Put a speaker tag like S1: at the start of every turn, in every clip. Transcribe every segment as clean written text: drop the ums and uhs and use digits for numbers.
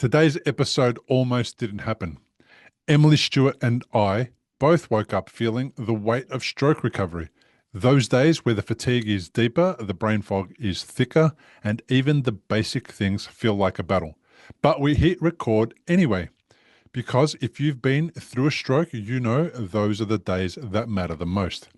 S1: Today's episode almost didn't happen. Emily Stewart and I both woke up feeling the weight of stroke recovery. Those days where the fatigue is deeper, the brain fog is thicker, and even the basic things feel like a battle. But we hit record anyway, because if you've been through a stroke, you know those are the days that matter the most.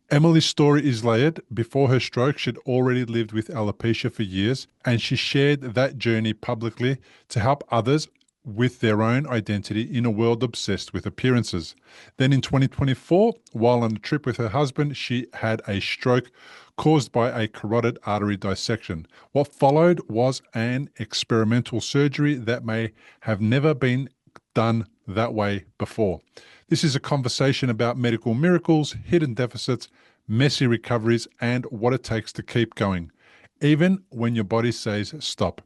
S1: Emily's story is layered. Before her stroke, she'd already lived with alopecia for years, and she shared that journey publicly to help others with their own identity in a world obsessed with appearances. Then in 2024, while on a trip with her husband, she had a stroke caused by a carotid artery dissection. What followed was an experimental surgery that may have never been done that way before. This is a conversation about medical miracles, hidden deficits, messy recoveries, and what it takes to keep going, even when your body says stop.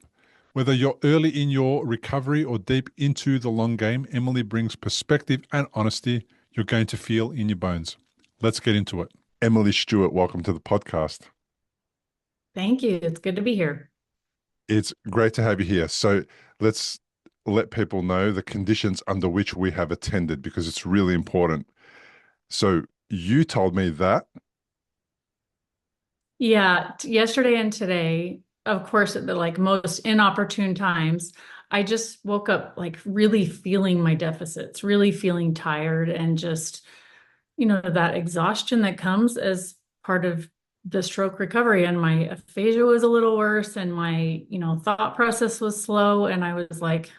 S1: Whether you're early in your recovery or deep into the long game, Emily brings perspective and honesty you're going to feel in your bones. Let's get into it. Emily Stewart, welcome to the podcast.
S2: Thank you. It's good to be here.
S1: It's great to have you here. So let's let people know the conditions under which we have attended because it's really important. So you told me that.
S2: Yeah, yesterday and today, of course, at the most inopportune times, I just woke up really feeling my deficits, really feeling tired and just, that exhaustion that comes as part of the stroke recovery. And my aphasia was a little worse and my, thought process was slow. And I was like,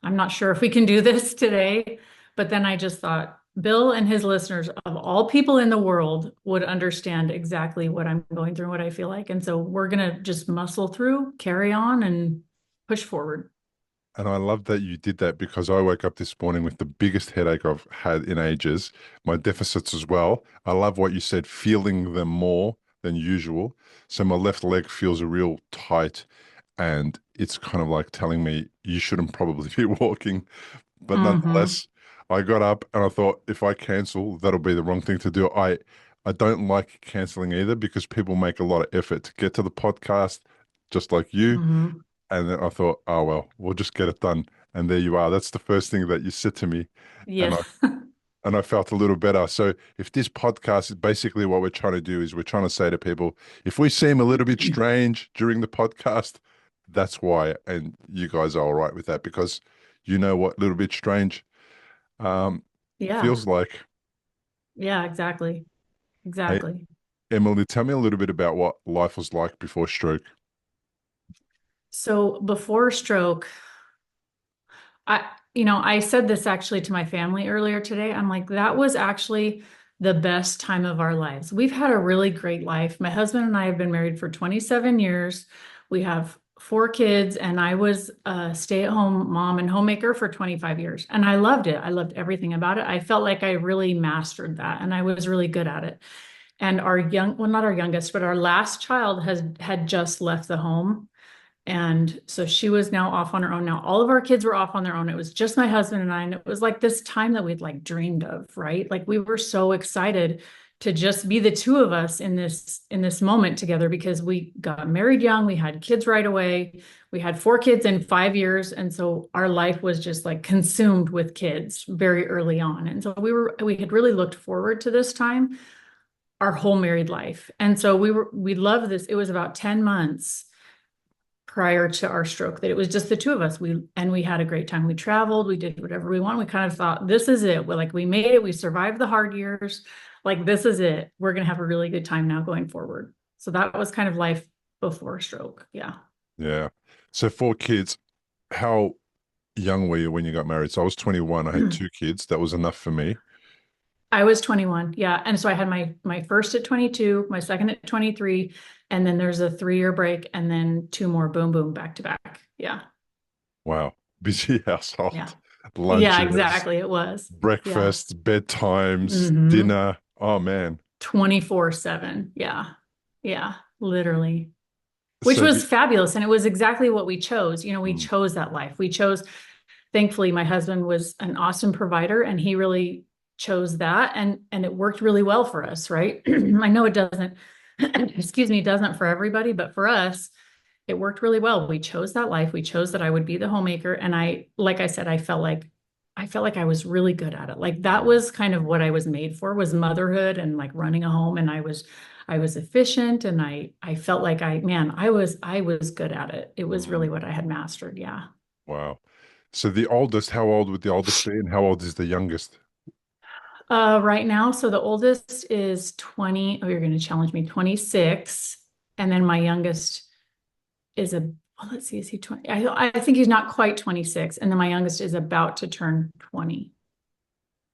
S2: I'm not sure if we can do this today. But then I just thought, Bill and his listeners, of all people in the world, would understand exactly what I'm going through, what I feel like. And so we're going to just muscle through, carry on, and push forward.
S1: And I love that you did that because I woke up this morning with the biggest headache I've had in ages, my deficits as well. I love what you said, feeling them more than usual. So my left leg feels a real tight and it's kind of like telling me you shouldn't probably be walking. But
S2: Hmm.
S1: nonetheless, I got up and I thought if I cancel, that'll be the wrong thing to do. I don't like canceling either because people make a lot of effort to get to the podcast, just like you.
S2: Hmm.
S1: And then I thought, oh well, we'll just get it done. And there you are. That's the first thing that you said to me. And
S2: Yeah.
S1: I felt a little better. So if this podcast is basically what we're trying to do is we're trying to say to people, if we seem a little bit strange during the podcast, that's why. And you guys are all right with that because you know what a little bit strange um
S2: Yeah.
S1: feels like.
S2: Yeah, exactly.
S1: Hey,
S2: Exactly.
S1: Emily, tell me a little bit about what life was like before stroke.
S2: So before stroke, I said this actually to my family earlier today. I'm like, that was actually the best time of our lives. We've had a really great life. My husband and I have been married for 27 years. We have four kids, and I was a stay-at-home mom and homemaker for 25 years. And I loved it. I loved everything about it. I felt like I really mastered that and I was really good at it. And well, not our youngest, but our last child had just left the home. And so she was now off on her own. Now all of our kids were off on their own. It was just my husband and I. And it was like this time that we'd dreamed of, right? Like we were so excited to just be the two of us in this moment together because we got married young, we had kids right away. We had four kids in 5 years. And so our life was just consumed with kids very early on. And so we had really looked forward to this time our whole married life. And so we loved this. It was about 10 months prior to our stroke that it was just the two of us. We had a great time. We traveled, we did whatever we want. We kind of thought, this is it. We made it. We survived the hard years. This is it. We're going to have a really good time now going forward. So that was kind of life before stroke. Yeah.
S1: Yeah. So four kids, how young were you when you got married? So I was 21. I had two kids. That was enough for me.
S2: I was 21. Yeah. And so I had my first at 22, my second at 23, and then there's a 3-year break and then two more boom boom back to back. Yeah.
S1: Wow. Busy
S2: Yeah.
S1: household,
S2: Yeah,
S1: lunches,
S2: exactly. It was. Yeah.
S1: breakfasts, bedtimes,
S2: Hmm.
S1: dinner. Oh man.
S2: 24/7. Yeah. Yeah. Literally. Which
S1: So
S2: was fabulous. And it was exactly what we chose. We
S1: mm,
S2: chose that life. Thankfully, my husband was an awesome provider and he really chose that. And it worked really well for us, right? I know it doesn't, excuse me, doesn't for everybody, but for us, it worked really well. We chose that life. We chose that I would be the homemaker. And like I said, I felt like I was really good at it. Like that was kind of what I was made for, was motherhood and like running a home. And I was efficient, and I felt like I was good at it. It was
S1: Mm,
S2: really what I had mastered. Yeah.
S1: wow. So the oldest, how old would the oldest be, and how old is the youngest?
S2: Right now, so the oldest is 20. Oh, you're going to challenge me, 26. And then my youngest is well, let's see, is he 20? I think he's not quite 26. And then my youngest is about to turn 20.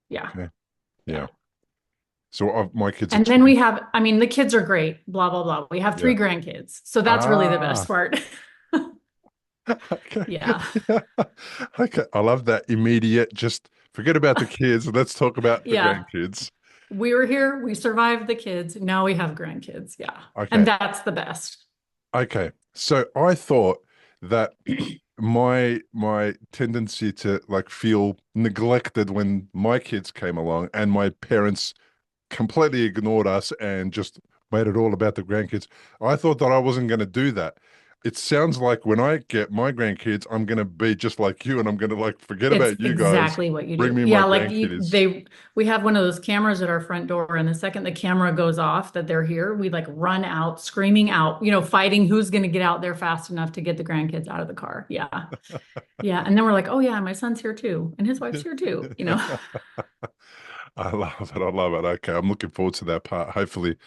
S2: Yeah.
S1: Okay. Yeah.
S2: Yeah.
S1: So my kids are
S2: And then
S1: 20.
S2: we have, I mean, the kids are great, blah, blah, blah. We have
S1: Yeah.
S2: 3 grandkids. So that's really the best
S1: Ah,
S2: part.
S1: okay.
S2: Yeah.
S1: Yeah. Okay. I love that immediate, just forget about the kids. Let's talk about the
S2: Yeah.
S1: grandkids.
S2: We were here, we survived the kids. Now we have grandkids. Yeah. And
S1: Okay.
S2: that's the best.
S1: Okay. So I thought that my tendency to like feel neglected when my kids came along and my parents completely ignored us and just made it all about the grandkids. I thought that I wasn't going to do that. It sounds like when I get my grandkids, I'm going to be just like you and I'm going to like forget
S2: It's
S1: about you guys.
S2: exactly what you
S1: Bring
S2: do.
S1: me my
S2: Yeah, like
S1: grandkids.
S2: we have one of those cameras at our front door, and the second the camera goes off that they're here, we like run out, screaming out, fighting who's going to get out there fast enough to get the grandkids out of the car. Yeah. Yeah. And then we're like, oh yeah, my son's here too, and his wife's here too.
S1: I love it. I love it. Okay, I'm looking forward to that part. Hopefully,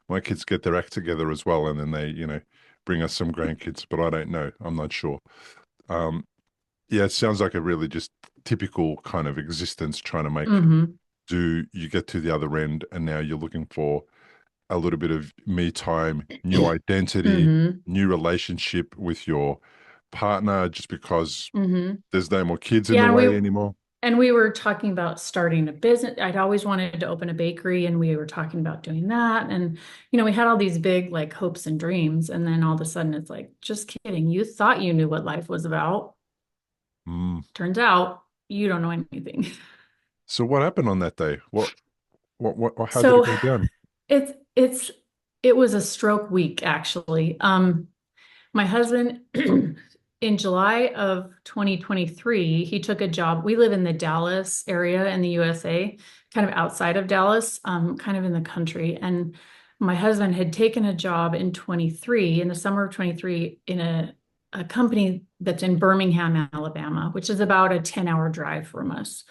S1: my kids get their act together as well, and then they, bring us some grandkids. But I don't know. I'm not sure. Um, yeah, it sounds like a really just typical kind of existence trying to make
S2: Hmm.
S1: do you get to the other end, and now you're looking for a little bit of me time, new identity,
S2: Hmm.
S1: new relationship with your partner, just because
S2: Hmm.
S1: there's no more kids in the
S2: Yeah,
S1: way anymore.
S2: and we were talking about starting a business. I'd always wanted to open a bakery, and we were talking about doing that. And, we had all these big like hopes and dreams. And then all of a sudden it's like, just kidding. You thought you knew what life was about.
S1: Mm.
S2: Turns out you don't know anything.
S1: So what happened on that day? How did it
S2: So
S1: go down?
S2: it's, it's, it was a stroke week, actually. My husband, in July of 2023, he took a job. We live in the Dallas area in the USA, kind of outside of Dallas, kind of in the country. And my husband had taken a job in 23, in the summer of 23, in a company that's in Birmingham, Alabama, which is about a 10-hour drive from us.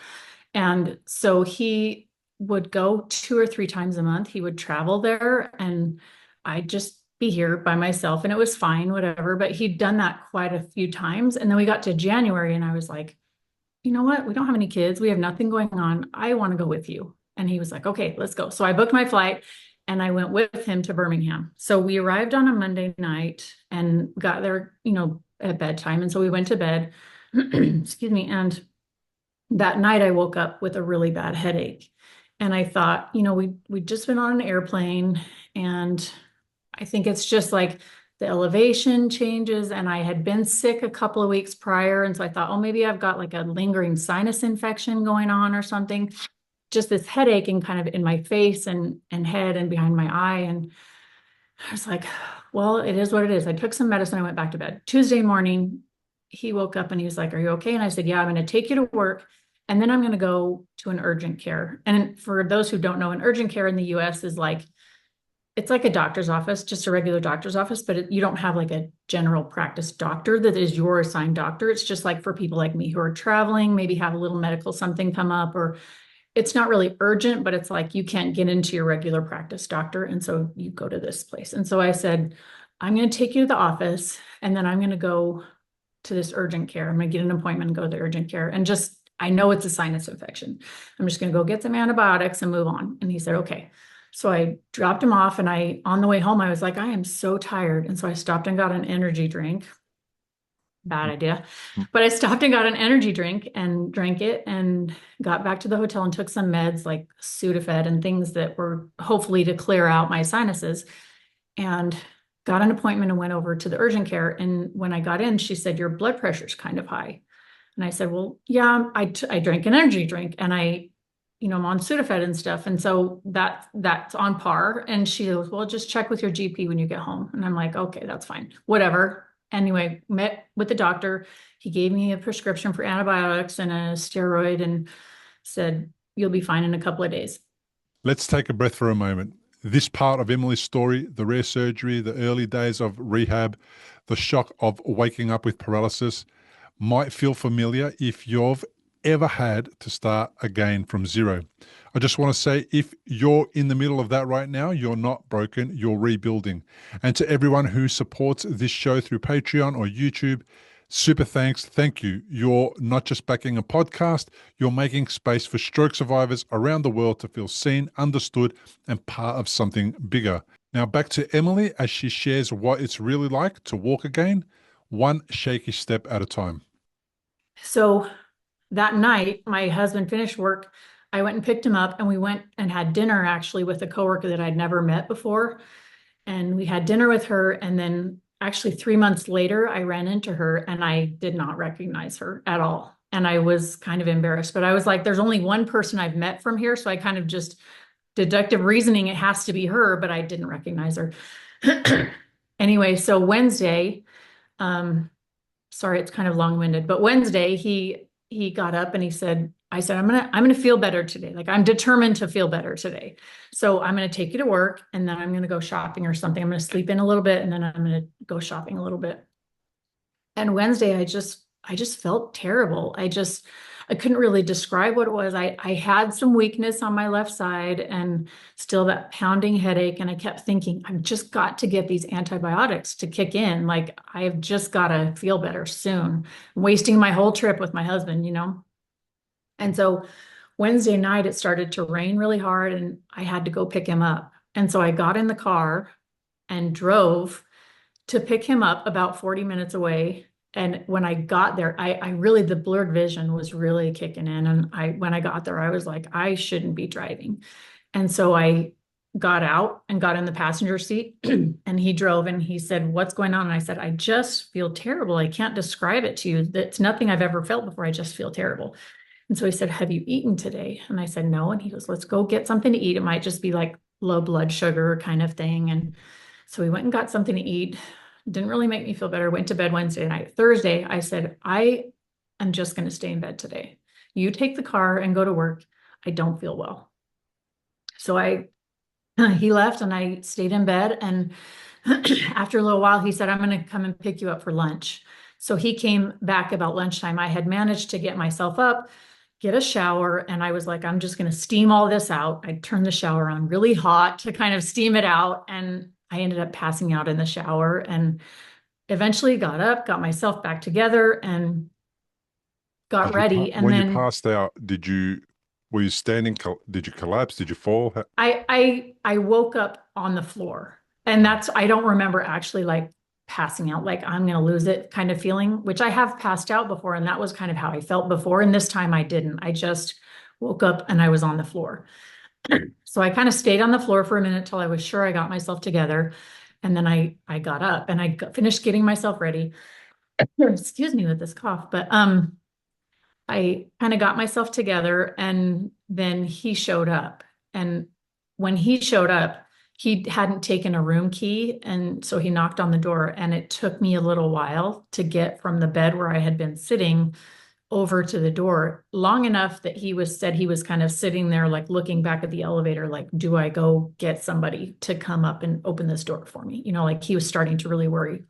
S2: And so he would go 2 or 3 times a month. He would travel there, and I'd just be here by myself, and it was fine, whatever. But he'd done that quite a few times. And then we got to January, and I was like, you know what? We don't have any kids. We have nothing going on. I want to go with you. And he was like, okay, let's go. So I booked my flight and I went with him to Birmingham. So we arrived on a Monday night and got there, at bedtime. And so we went to bed, excuse me. And that night I woke up with a really bad headache. And I thought, we'd just been on an airplane, and I think it's just like the elevation changes. And I had been sick a couple of weeks prior. And so I thought, oh, maybe I've got like a lingering sinus infection going on or something. Just this headache and kind of in my face and head and behind my eye. And I was like, well, it is what it is. I took some medicine. I went back to bed. Tuesday morning, he woke up and he was like, are you okay? And I said, yeah, I'm going to take you to work. And then I'm going to go to an urgent care. And for those who don't know, an urgent care in the US is like, it's like a doctor's office, just a regular doctor's office, but you don't have like a general practice doctor that is your assigned doctor. It's just like for people like me who are traveling, maybe have a little medical something come up, or it's not really urgent, but it's like you can't get into your regular practice doctor. And so you go to this place. And so I said, I'm going to take you to the office, and then I'm going to go to this urgent care. I'm going to get an appointment and go to the urgent care. And just, I know it's a sinus infection. I'm just going to go get some antibiotics and move on. And he said, okay. So I dropped him off, and on the way home, I was like, I am so tired. And so I stopped and got an energy drink. Bad idea. But I stopped and got an energy drink and drank it and got back to the hotel and took some meds like Sudafed and things that were hopefully to clear out my sinuses, and got an appointment and went over to the urgent care. And when I got in, she said, your blood pressure's kind of high. And I said, well, yeah, I drank an energy drink, and I'm on Sudafed and stuff. And so that's on par. And she goes, well, just check with your GP when you get home. And I'm like, okay, that's fine. Whatever. Anyway, met with the doctor. He gave me a prescription for antibiotics and a steroid and said, you'll be fine in a couple of days.
S1: Let's take a breath for a moment. This part of Emily's story, the rare surgery, the early days of rehab, the shock of waking up with paralysis, might feel familiar if you've ever had to start again from zero. I just want to say, if you're in the middle of that right now, you're not broken, you're rebuilding. And to everyone who supports this show through Patreon or YouTube, super thanks. Thank you. You're not just backing a podcast, you're making space for stroke survivors around the world to feel seen, understood, and part of something bigger. Now back to Emily as she shares what it's really like to walk again, one shaky step at a time.
S2: So that night, my husband finished work. I went and picked him up, and we went and had dinner actually with a coworker that I'd never met before. And we had dinner with her. And then actually 3 months later, I ran into her and I did not recognize her at all. And I was kind of embarrassed, but I was like, there's only one person I've met from here. So I kind of just deductive reasoning, it has to be her, but I didn't recognize her. Anyway, so Wednesday, sorry, it's kind of long-winded, but Wednesday he got up and he said, I said, I'm gonna feel better today. Like I'm determined to feel better today. So I'm gonna take you to work and then I'm gonna go shopping or something. I'm gonna sleep in a little bit and then I'm gonna go shopping a little bit. And Wednesday, I just felt terrible. I couldn't really describe what it was. I had some weakness on my left side and still that pounding headache. And I kept thinking, I've just got to get these antibiotics to kick in. Like I've just got to feel better soon. I'm wasting my whole trip with my husband, you know? And so Wednesday night, it started to rain really hard and I had to go pick him up. And so I got in the car and drove to pick him up about 40 minutes away. And when I got there, I really, the blurred vision was really kicking in. And when I got there, I was like, I shouldn't be driving. And so I got out and got in the passenger seat and he drove and he said, what's going on? And I said, I just feel terrible. I can't describe it to you. That's nothing I've ever felt before. I just feel terrible. And so he said, have you eaten today? And I said, no. And he goes, let's go get something to eat. It might just be like low blood sugar kind of thing. And so we went and got something to eat. Didn't really make me feel better. Went to bed Wednesday night. Thursday, I said, I am just going to stay in bed today. You take the car and go to work. I don't feel well. So he left and I stayed in bed. And after a little while, he said, I'm going to come and pick you up for lunch. So he came back about lunchtime. I had managed to get myself up, get a shower. And I was like, I'm just going to steam all this out. I turned the shower on really hot to kind of steam it out. And I ended up passing out in the shower and eventually got up, got myself back together and got ready. And
S1: When you
S2: then
S1: passed out, were you standing? Did you collapse? Did you fall?
S2: I woke up on the floor and I don't remember actually like passing out, like I'm going to lose it kind of feeling, which I have passed out before. And that was kind of how I felt before. And this time I didn't. I just woke up and I was on the floor. So I kind of stayed on the floor for a minute till I was sure I got myself together. And then I got up and finished getting myself ready. Excuse me with this cough, but I kind of got myself together and then he showed up. And when he showed up, he hadn't taken a room key. And so he knocked on the door and it took me a little while to get from the bed where I had been sitting over to the door, long enough that said he was kind of sitting there, like looking back at the elevator, like, do I go get somebody to come up and open this door for me? You know, like he was starting to really worry.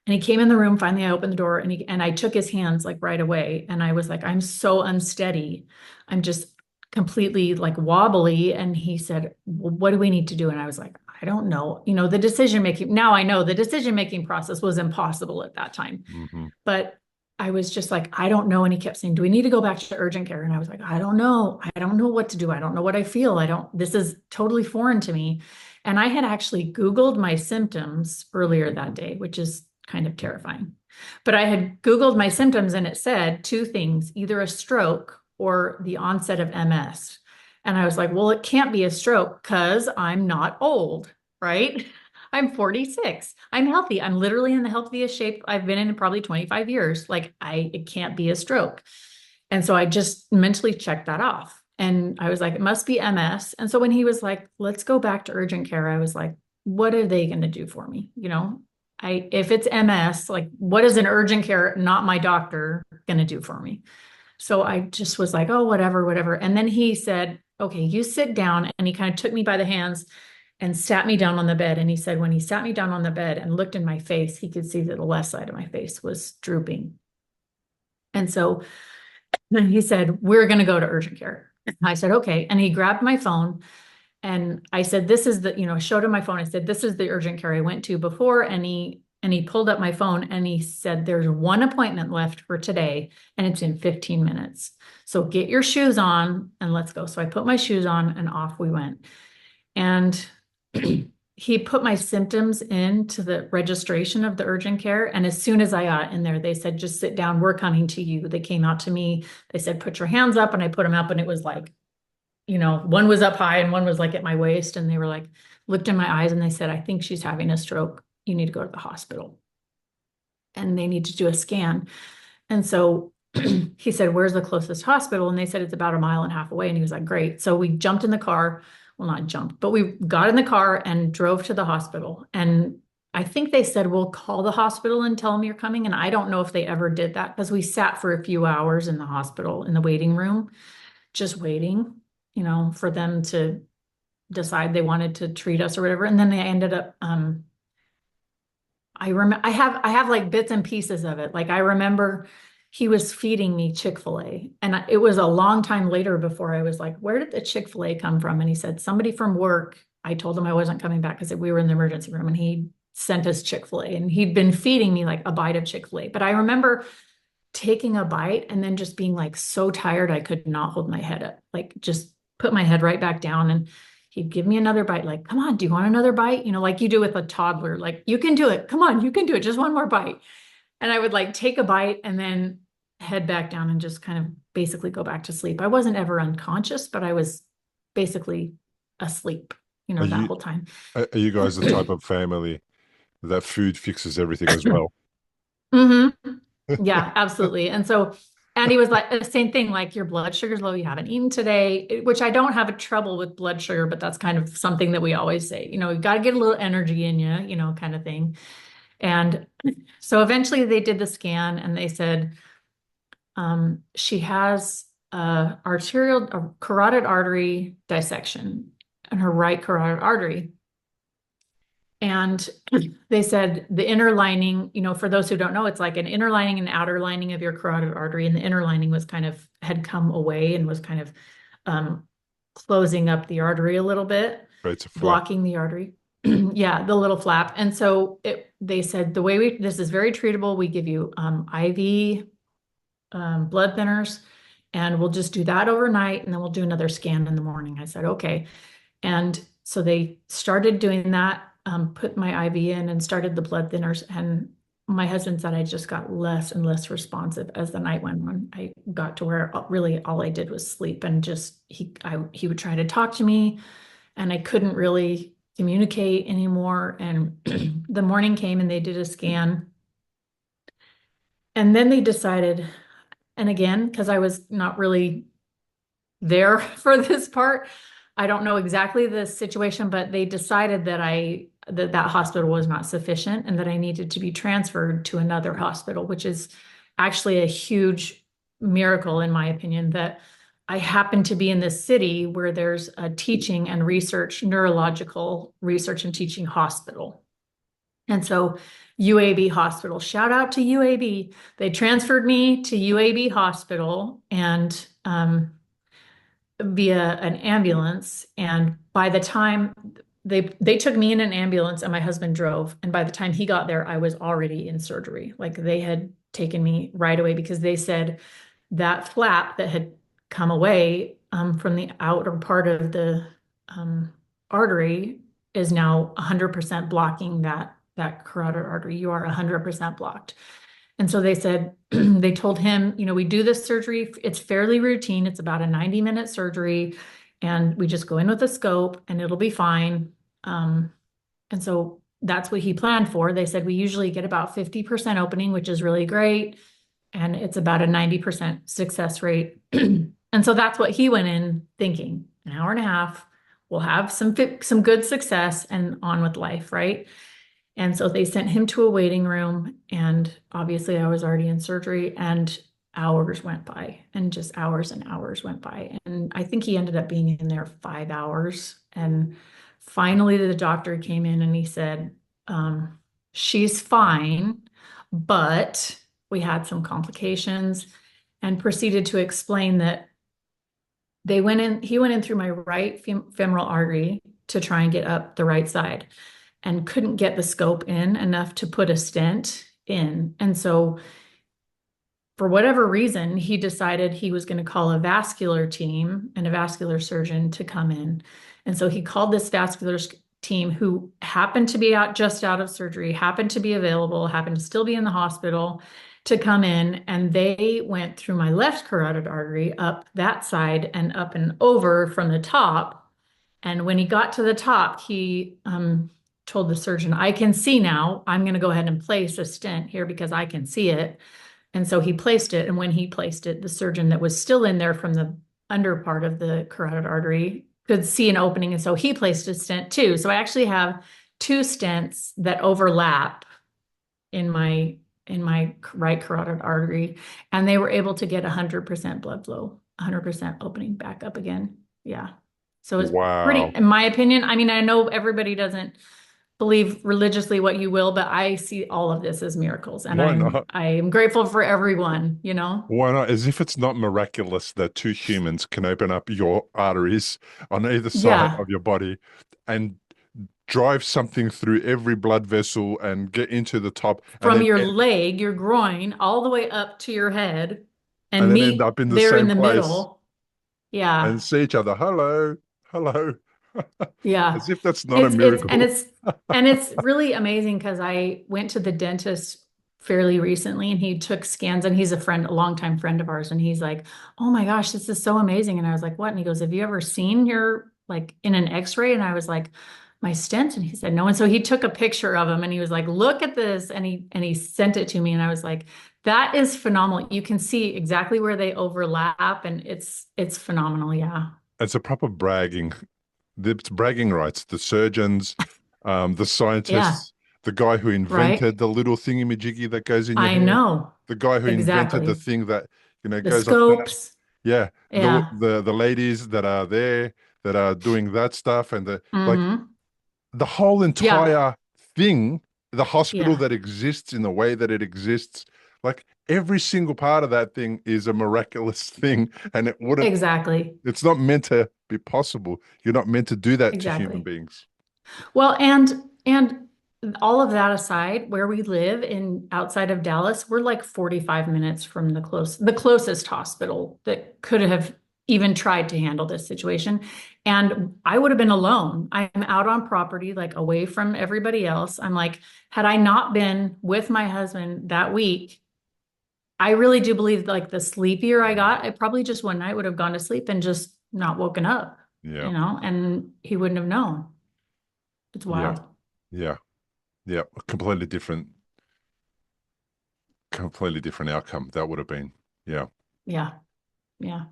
S2: And he came in the room. Finally, I opened the door and I took his hands like right away. And I was like, I'm so unsteady. I'm just completely like wobbly. And he said, well, what do we need to do? And I was like, I don't know. You know, now I know the decision-making process was impossible at that time.
S1: Mm-hmm.
S2: But I was just like, I don't know. And he kept saying, do we need to go back to urgent care? And I was like, I don't know. I don't know what to do. I don't know what I feel. This is totally foreign to me. And I had actually Googled my symptoms earlier that day, which is kind of terrifying. But I had Googled my symptoms and it said two things, either a stroke or the onset of MS. And I was like, well, it can't be a stroke because I'm not old, right? I'm 46. I'm healthy. I'm literally in the healthiest shape I've been in probably 25 years. Like it can't be a stroke. And so I just mentally checked that off. And I was like, it must be MS. And so when he was like, let's go back to urgent care, I was like, what are they going to do for me? You know? if it's MS, like what is an urgent care, not my doctor, going to do for me? So I just was like, oh, whatever, whatever. And then he said, okay, you sit down. And he kind of took me by the hands and sat me down on the bed. And he said, when he sat me down on the bed and looked in my face, he could see that the left side of my face was drooping. And so then he said, we're going to go to urgent care. I said, okay. And he grabbed my phone and I said, this is the, showed him my phone. I said, this is the urgent care I went to before. And he pulled up my phone and he said, there's one appointment left for today and it's in 15 minutes. So get your shoes on and let's go. So I put my shoes on and off we went. And he put my symptoms into the registration of the urgent care. And as soon as I got in there, they said, just sit down. We're coming to you. They came out to me. They said, put your hands up. And I put them up and it was like, one was up high and one was like at my waist. And they were like, looked in my eyes and they said, I think she's having a stroke. You need to go to the hospital. And they need to do a scan. And so he said, where's the closest hospital? And they said, it's about a mile and a half away. And he was like, great. So we jumped in the car. Well, not jumped, but we got in the car and drove to the hospital. And I think they said, we'll call the hospital and tell them you're coming. And I don't know if they ever did that because we sat for a few hours in the hospital in the waiting room, just waiting, for them to decide they wanted to treat us or whatever. And then they ended up, I have like bits and pieces of it. Like I remember he was feeding me Chick-fil-A and it was a long time later before I was like, where did the Chick-fil-A come from? And he said, somebody from work. I told him I wasn't coming back because we were in the emergency room and he sent us Chick-fil-A and he'd been feeding me like a bite of Chick-fil-A. But I remember taking a bite and then just being like so tired I could not hold my head up, like just put my head right back down. And he'd give me another bite, like, come on, do you want another bite? Like you do with a toddler, like, you can do it. Come on, you can do it. Just one more bite. And I would like take a bite and then head back down and just kind of basically go back to sleep. I wasn't ever unconscious, but I was basically asleep,
S1: Are
S2: that
S1: you
S2: whole time.
S1: are you guys the type of family that food fixes everything as well?
S2: hmm Yeah, absolutely. And so Andy was like the same thing, like your blood sugar's low, you haven't eaten today, which I don't have a trouble with blood sugar, but that's kind of something that we always say, you got to get a little energy in you, kind of thing. And so eventually they did the scan and they said, she has a carotid artery dissection in her right carotid artery. And they said the inner lining, for those who don't know, it's like an inner lining and outer lining of your carotid artery. And the inner lining had come away and was kind of closing up the artery a little bit,
S1: Right, it's a flap.
S2: blocking the artery. Yeah, the little flap. And so they said the way this is very treatable. We give you IV blood thinners and we'll just do that overnight and then we'll do another scan in the morning. I said, okay. And so they started doing that, put my IV in and started the blood thinners. And my husband said I just got less and less responsive as the night went on. I got to where really all I did was sleep and just he would try to talk to me and I couldn't really communicate anymore. And the morning came and they did a scan. And then they decided, and again, because I was not really there for this part, I don't know exactly the situation, but they decided that hospital was not sufficient and that I needed to be transferred to another hospital, which is actually a huge miracle, in my opinion, that I happen to be in this city where there's a teaching and research, neurological research and teaching hospital. And so UAB hospital, shout out to UAB. They transferred me to UAB hospital and via an ambulance. And by the time they took me in an ambulance and my husband drove. And by the time he got there, I was already in surgery. Like they had taken me right away because they said that flap that had come away from the outer part of the artery is now 100% blocking that carotid artery. You are 100% blocked. And so they said, they told him, we do this surgery. It's fairly routine. It's about a 90-minute surgery. And we just go in with a scope and it'll be fine. And so that's what he planned for. They said we usually get about 50% opening, which is really great. And it's about a 90% success rate. And so that's what he went in thinking, an hour and a half, we'll have some good success and on with life, right? And so they sent him to a waiting room. And obviously, I was already in surgery, and hours went by, and just hours and hours went by. And I think he ended up being in there 5 hours. And finally, the doctor came in and he said, she's fine, but we had some complications, and proceeded to explain that he went in through my right femoral artery to try and get up the right side, and couldn't get the scope in enough to put a stent in. And so, for whatever reason, he decided he was going to call a vascular team and a vascular surgeon to come in. And so he called this vascular team, who happened to be just out of surgery, happened to be available, happened to still be in the hospital, to come in. And they went through my left carotid artery, up that side and up and over from the top. And when he got to the top, he told the surgeon, I can see now. I'm going to go ahead and place a stent here because I can see it. And so he placed it. And when he placed it, the surgeon that was still in there from the under part of the carotid artery could see an opening. And so he placed a stent too. So I actually have two stents that overlap in my right carotid artery. And they were able to get 100% blood flow, 100% opening back up again. Yeah. So it's pretty,
S1: Wow.
S2: in my opinion, I mean, I know everybody doesn't believe religiously what you will, but I see all of this as miracles, and
S1: Why not?
S2: I am grateful for everyone, you know?
S1: Why not? As if it's not miraculous that two humans can open up your arteries on either side
S2: Yeah.
S1: of your body and drive something through every blood vessel and get into the top
S2: From your leg, your groin, all the way up to your head,
S1: and
S2: and
S1: then end
S2: meet
S1: up in the
S2: there in
S1: same
S2: the
S1: place
S2: middle. Yeah.
S1: and see each other. Hello, hello.
S2: Yeah.
S1: As if that's not a
S2: It's
S1: miracle.
S2: and it's really amazing because I went to the dentist fairly recently, and he took scans, and he's a longtime friend of ours, and he's like, "Oh my gosh, this is so amazing." And I was like, "What?" And he goes, "Have you ever seen your like in an x-ray?" And I was like, "My stent." And he said, "No." And so he took a picture of him, and he was like, "Look at this." And he sent it to me, and I was like, "That is phenomenal. You can see exactly where they overlap, and it's phenomenal." Yeah.
S1: It's a proper bragging. It's bragging rights. The surgeons, the
S2: Yeah.
S1: scientists, the guy who
S2: Right.
S1: invented the little thingy-majiggy that goes in your
S2: I
S1: hair,
S2: know.
S1: the guy who invented the
S2: Exactly.
S1: thing that,
S2: The
S1: goes up that.
S2: scopes.
S1: Yeah,
S2: Yeah.
S1: the ladies that are there that are doing that stuff and
S2: Mm-hmm.
S1: the whole
S2: Yeah.
S1: entire thing, the hospital
S2: Yeah.
S1: that exists in the way that it exists, like every single part of that thing is a miraculous thing, and
S2: Exactly.
S1: it's not meant to be possible. You're not meant to do that to human
S2: Exactly.
S1: beings.
S2: Well, and all of that aside, where we live in outside of Dallas, we're like 45 minutes from the closest hospital that could have even tried to handle this situation. And I would have been alone. I'm out on property, like away from everybody else. I'm like, had I not been with my husband that week, I really do believe like the sleepier I got, I probably just one night would have gone to sleep and just not woken up,
S1: Yeah,
S2: and he wouldn't have known. It's
S1: yeah,
S2: wild.
S1: yeah, yeah. A completely different outcome that would have been. Yeah.
S2: Yeah. Yeah.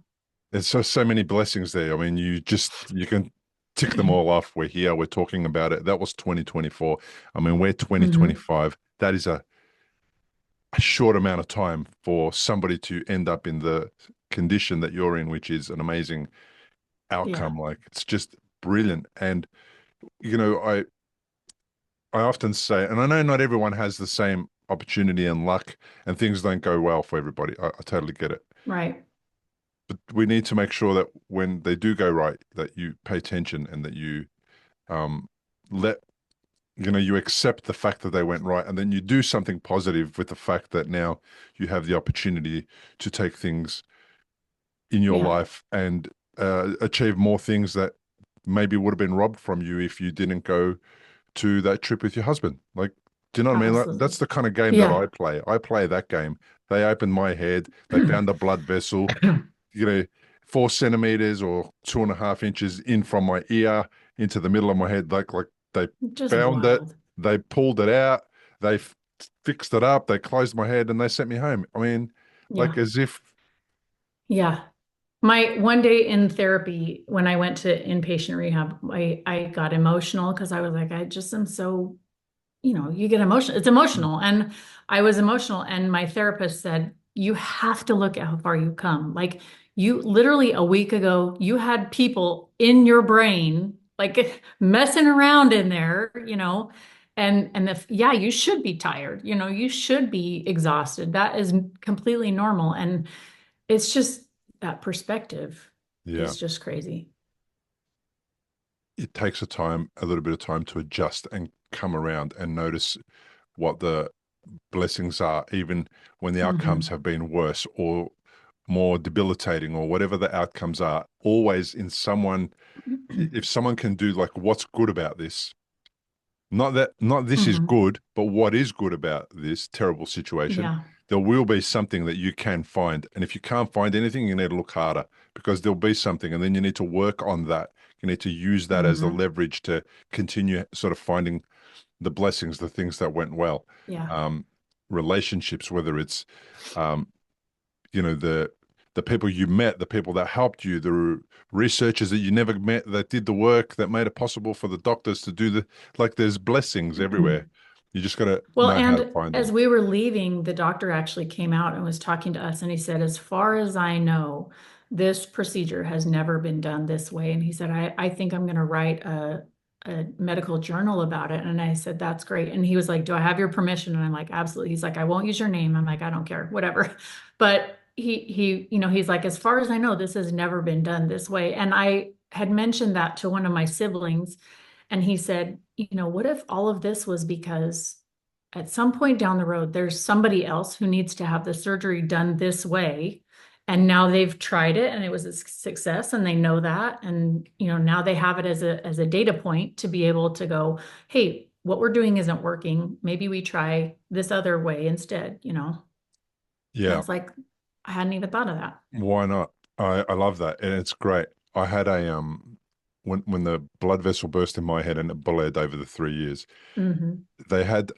S1: There's so many blessings there. I mean, you can tick them all off. We're here, we're talking about it. That was 2024. I mean, we're
S2: Hmm.
S1: 2025. That is a short amount of time for somebody to end up in the condition that you're in, which is an amazing
S2: Yeah.
S1: outcome. Like it's just brilliant. And you know, I often say, and I know not everyone has the same opportunity and luck, and things don't go well for everybody. I totally get it.
S2: Right.
S1: But we need to make sure that when they do go right, that you pay attention and that you um, let you accept the fact that they went right, and then you do something positive with the fact that now you have the opportunity to take things in your
S2: Yeah.
S1: life and achieve more things that maybe would have been robbed from you if you didn't go to that trip with your husband. Like, do you know what I mean? Like, that's
S2: Absolutely.
S1: the kind of game that I
S2: Yeah.
S1: play. I play that game. They opened my head. They found a blood vessel, you know, 4 centimeters or 2.5 inches in from my ear into the middle of my head. Like they
S2: Just
S1: found it,
S2: wild.
S1: they pulled it out, they fixed it up, they closed my head, and they sent me home. I mean, like
S2: Yeah.
S1: as if,
S2: Yeah. My one day in therapy, when I went to inpatient rehab, I got emotional because I was like, I just am so you get emotional. It's emotional. And I was emotional. And my therapist said, you have to look at how far you've come. Like you literally a week ago, you had people in your brain, like messing around in there, and if, yeah, you should be tired, you should be exhausted. That is completely normal. And it's just that perspective
S1: Yeah.
S2: is just crazy.
S1: It takes a little bit of time to adjust and come around and notice what the blessings are, even when the outcomes
S2: Hmm.
S1: have been worse or more debilitating or whatever the outcomes are. Always in someone, if someone can do like, what's good about this? Not this is
S2: Hmm.
S1: good, but what is good about this terrible situation?
S2: Yeah.
S1: There will be something that you can find. And if you can't find anything, you need to look harder because there'll be something. And then you need to work on that. You need to use that as the
S2: Hmm.
S1: leverage to continue sort of finding the blessings, the things that went well.
S2: Yeah.
S1: Um, Relationships, whether it's um, the people you met, the people that helped you, the researchers that you never met that did the work that made it possible for the doctors to do the like. There's blessings everywhere. You just got to
S2: Well,
S1: know how to
S2: and
S1: find them.
S2: as we were leaving, the doctor actually came out and was talking to us, and he said, as far as I know, this procedure has never been done this way. And he said, I think I'm going to write a medical journal about it. And I said, that's great. And he was like, do I have your permission? And I'm like, absolutely. He's like, I won't use your name. I'm like, I don't care, whatever. But he's like, as far as I know, this has never been done this way. And I had mentioned that to one of my siblings, and he said, what if all of this was because at some point down the road, there's somebody else who needs to have the surgery done this way. And now they've tried it and it was a success and they know that. And, now they have it as a data point to be able to go, hey, what we're doing isn't working. Maybe we try this other way instead. And I
S1: Yeah,
S2: was like, I hadn't even thought of that.
S1: why not? I love that, and it's great. I had a when the blood vessel burst in my head and it bled over the 3 years.
S2: Hmm.
S1: They had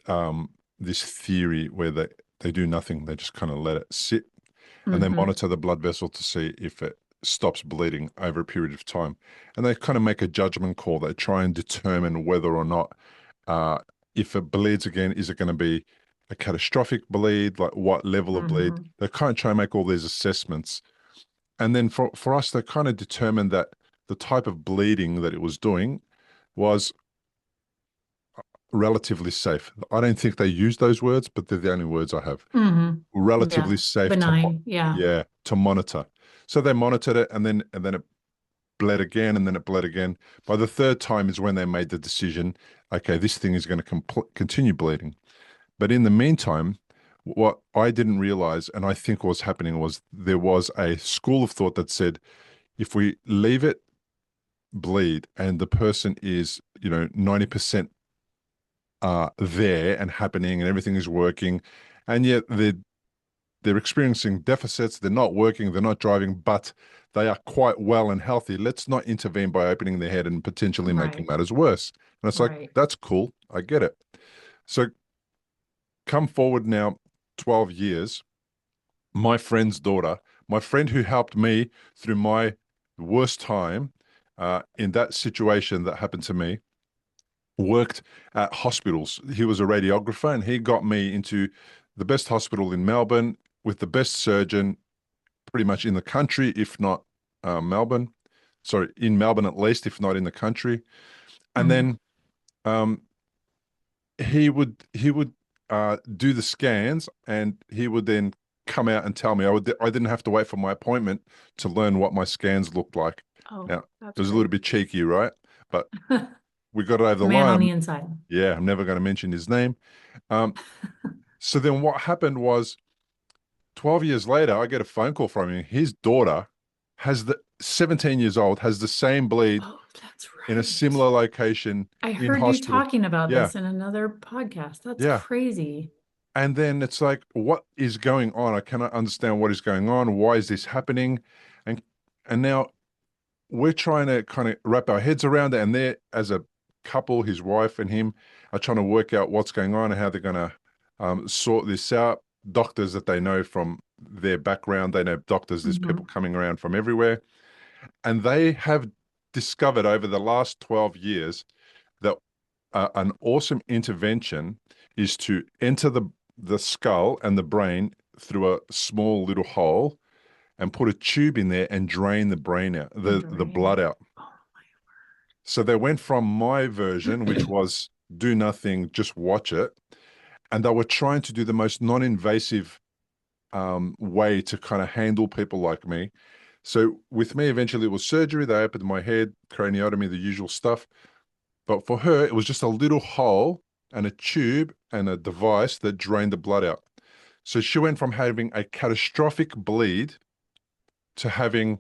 S1: this theory where they do nothing. They just kind of let it sit and they
S2: Hmm.
S1: monitor the blood vessel to see if it stops bleeding over a period of time. And they kind of make a judgment call. They try and determine whether or not, uh, if it bleeds again, is it going to be a catastrophic bleed? Like what level of bleed?
S2: Hmm.
S1: They kind of try and make all these assessments. And then for us, they kind of determined that the type of bleeding that it was doing was relatively safe. I don't think they use those words, but they're the only words I have.
S2: Hmm.
S1: Relatively
S2: Yeah.
S1: safe to
S2: Benign. Yeah.
S1: yeah, to monitor. So they monitored it and then it bled again and then it bled again. By the third time is when they made the decision, okay, this thing is going to continue bleeding. But in the meantime, what I didn't realize and I think was happening was there was a school of thought that said if we leave it bleed and the person is, 90% there and happening and everything is working, and yet they're experiencing deficits, they're not working, they're not driving, but they are quite well and healthy. Let's not intervene by opening their head and potentially making
S2: Right.
S1: matters worse. And it's like,
S2: Right.
S1: that's cool. I get it. So come forward now, 12 years, my friend's daughter, my friend who helped me through my worst time in that situation that happened to me, worked at hospitals. He was a radiographer and he got me into the best hospital in Melbourne with the best surgeon pretty much in the country, if not Melbourne. Sorry, in Melbourne at least, if not in the country. And
S2: Mm.
S1: then um, he would do the scans, and he would then come out and tell me. I didn't have to wait for my appointment to learn what my scans looked like.
S2: Oh,
S1: Now it
S2: that's
S1: was a little
S2: great.
S1: bit cheeky, right? But we got it over the
S2: Man
S1: line.
S2: on the inside.
S1: Yeah, I'm never going to mention his name. Um, so then what happened was 12 years later, I get a phone call from him. His daughter has the 17 years old, has the same bleed
S2: Oh, that's
S1: in a
S2: right.
S1: similar location
S2: I
S1: in
S2: heard you
S1: hospital.
S2: talking about
S1: Yeah,
S2: this in another podcast. That's
S1: yeah.
S2: crazy.
S1: And then it's like, what is going on? I cannot understand what is going on. Why is this happening? And now we're trying to kind of wrap our heads around it. And they're, as a couple, his wife and him, are trying to work out what's going on and how they're going to sort this out. Doctors that they know from their background, they know doctors, there's people
S2: Hmm.
S1: coming around from everywhere. And they have discovered over the last 12 years that an awesome intervention is to enter the skull and the brain through a small little hole and put a tube in there and drain the brain out,
S2: And
S1: the
S2: drain
S1: blood
S2: it.
S1: out. So they went from my version, which was do nothing, just watch it, and they were trying to do the most non-invasive way to kind of handle people like me. So with me, eventually it was surgery. They opened my head, craniotomy, the usual stuff. But for her, it was just a little hole and a tube and a device that drained the blood out. So she went from having a catastrophic bleed to having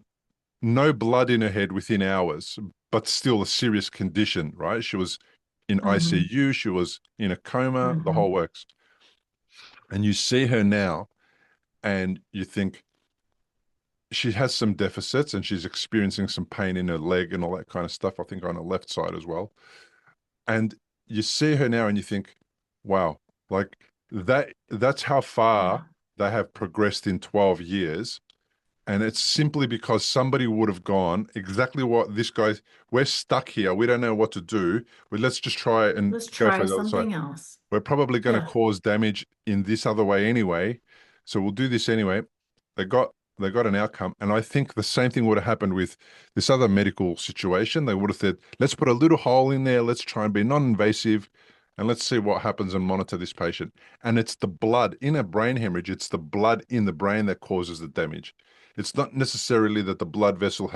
S1: no blood in her head within hours, but still a serious condition, right? She was in
S2: Mm-hmm.
S1: ICU, she was in a coma, the
S2: Mm-hmm.
S1: whole works. And you see her now and you think she has some deficits and she's experiencing some pain in her leg and all that kind of stuff, I think on her left side as well. And you see her now and you think, wow, like that's how far
S2: Yeah.
S1: they have progressed in 12 years. And it's simply because somebody would have gone exactly what this guy, we're stuck here. We don't know what to do. Well, let's just try and
S2: Let's
S1: go
S2: try
S1: for the other side.
S2: something else.
S1: We're probably going to
S2: Yeah.
S1: cause damage in this other way anyway. So we'll do this anyway. They got they got an outcome. And I think the same thing would have happened with this other medical situation. They would have said, let's put a little hole in there, let's try and be non-invasive, and let's see what happens and monitor this patient. And it's the blood in a brain hemorrhage, it's the blood in the brain that causes the damage. It's not necessarily that the blood vessel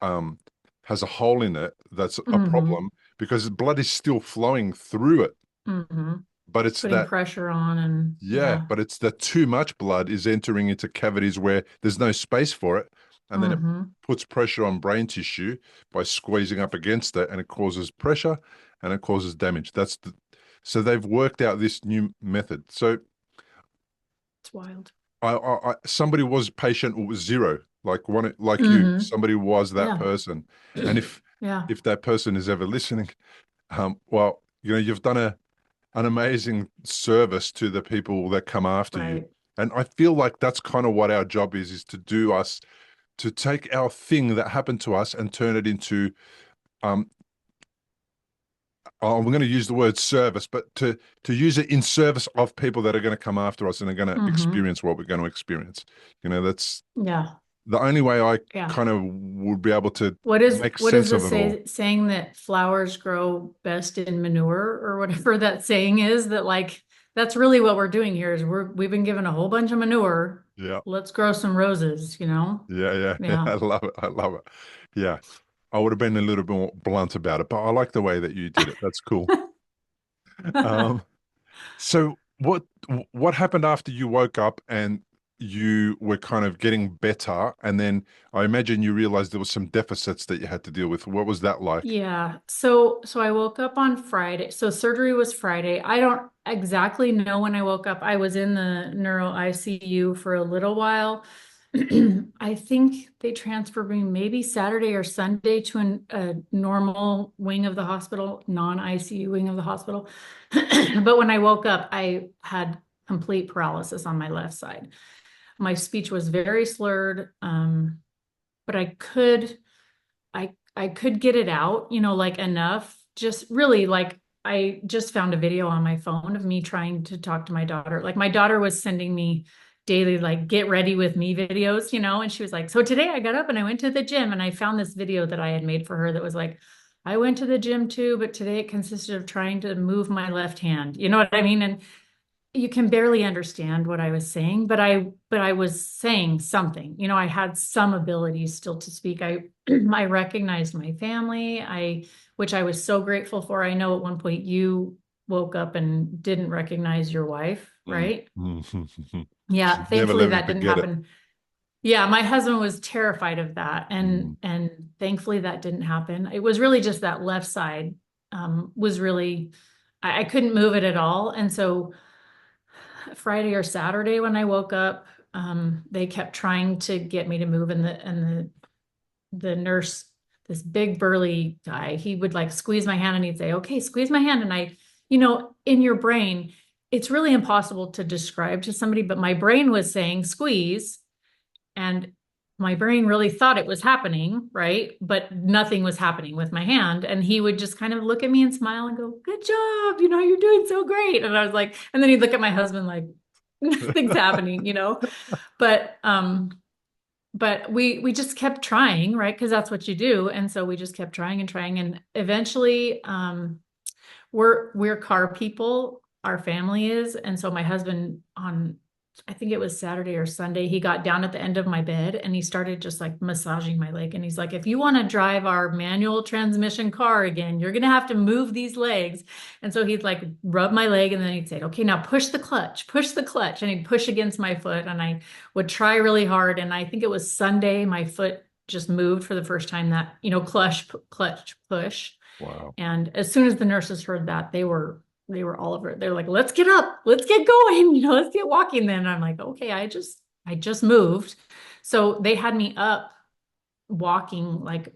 S1: um has a hole in it that's a
S2: Mm-hmm.
S1: problem because blood is still flowing through it.
S2: Mm-hmm.
S1: But it's
S2: Putting
S1: that,
S2: pressure on and
S1: yeah,
S2: yeah.
S1: but it's that too much blood is entering into cavities where there's no space for it. And then it
S2: Mm-hmm.
S1: puts pressure on brain tissue by squeezing up against it and it causes pressure and it causes damage. So they've worked out this new method. So
S2: It's wild.
S1: somebody was patient was zero, like you,
S2: Mm-hmm.
S1: somebody was that
S2: Yeah.
S1: person. And
S2: Yeah.
S1: if that person is ever listening, well, you've done an amazing service to the people that come after you.
S2: Right.
S1: And I feel like that's kind of what our job is to take our thing that happened to us and turn it into, um, I'm going to use the word service, but to use it in service of people that are going to come after us and are going to
S2: Mm-hmm.
S1: experience what we're going to experience. That's
S2: Yeah.
S1: the only way I
S2: Yeah.
S1: kind of would be able to
S2: What is
S1: make
S2: what is
S1: sense
S2: the
S1: of it all.
S2: saying that flowers grow best in manure or whatever that saying is that like that's really what we're doing here is we've been given a whole bunch of manure.
S1: Yeah.
S2: Let's grow some roses, you know?
S1: Yeah, yeah, yeah.
S2: Yeah.
S1: I love it. I love it. Yeah. I would have been a little bit more blunt about it, but I like the way that you did it. That's cool. Um, so what happened after you woke up and you were kind of getting better, and then I imagine you realized there was some deficits that you had to deal with. What was that like?
S2: Yeah. So I woke up on Friday. So surgery was Friday. I don't exactly know when I woke up. I was in the neuro ICU for a little while. I think they transferred me maybe Saturday or Sunday to a normal wing of the hospital, non-ICU wing of the hospital. But when I woke up, I had complete paralysis on my left side. My speech was very slurred, but I could get it out, like enough. Just really like I just found a video on my phone of me trying to talk to my daughter. Like my daughter was sending me daily like get ready with me videos, and she was like, "So today I got up and I went to the gym and I found this video that I had made for her that was like, I went to the gym too, but today it consisted of trying to move my left hand." You know what I mean? And you can barely understand what I was saying, but I was saying something. I had some ability still to speak. I I recognized my family, which I was so grateful for. I know at one point you woke up and didn't recognize your wife,
S1: Mm.
S2: right?
S1: Mm.
S2: Yeah,
S1: Never
S2: thankfully
S1: let me
S2: that didn't
S1: forget it.
S2: happen. Yeah, my husband was terrified of that and
S1: Mm.
S2: and thankfully that didn't happen. It was really just that left side was really I couldn't move it at all. And so Friday or Saturday when I woke up, they kept trying to get me to move and the nurse, this big burly guy, he would like squeeze my hand and he'd say, "Okay, squeeze my hand." And in your brain, it's really impossible to describe to somebody, but my brain was saying squeeze and my brain really thought it was happening, right? But nothing was happening with my hand. And he would just kind of look at me and smile and go, "Good job, you're doing so great." And I was like, and then he'd look at my husband like, "Nothing's happening." But we just kept trying, right? Because that's what you do. And so we just kept trying and trying. And eventually, we're car people, our family is. And so my husband on, I think it was Saturday or Sunday, he got down at the end of my bed and he started just like massaging my leg. And he's like, "If you want to drive our manual transmission car again, you're going to have to move these legs." And so he'd like rub my leg and then he'd say, "Okay, now push the clutch, push the clutch." And he'd push against my foot and I would try really hard. And I think it was Sunday, my foot just moved for the first time, that, clutch, push.
S1: Wow.
S2: And as soon as the nurses heard that, they were all over it. They're like, "Let's get up, let's get going, let's get walking." Then I'm like, "Okay, I just moved." So they had me up walking, like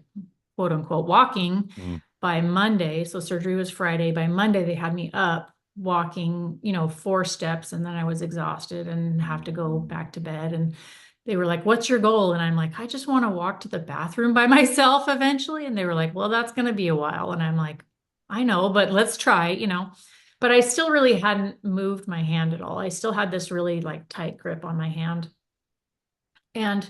S2: quote unquote walking
S1: Mm.
S2: by Monday. So surgery was Friday. By Monday, they had me up walking, 4 steps, and then I was exhausted and have to go back to bed. And they were like, "What's your goal?" And I'm like, "I just want to walk to the bathroom by myself eventually." And they were like, "Well, that's going to be a while." And I'm like, "I know, but let's try." But I still really hadn't moved my hand at all. I still had this really like tight grip on my hand. And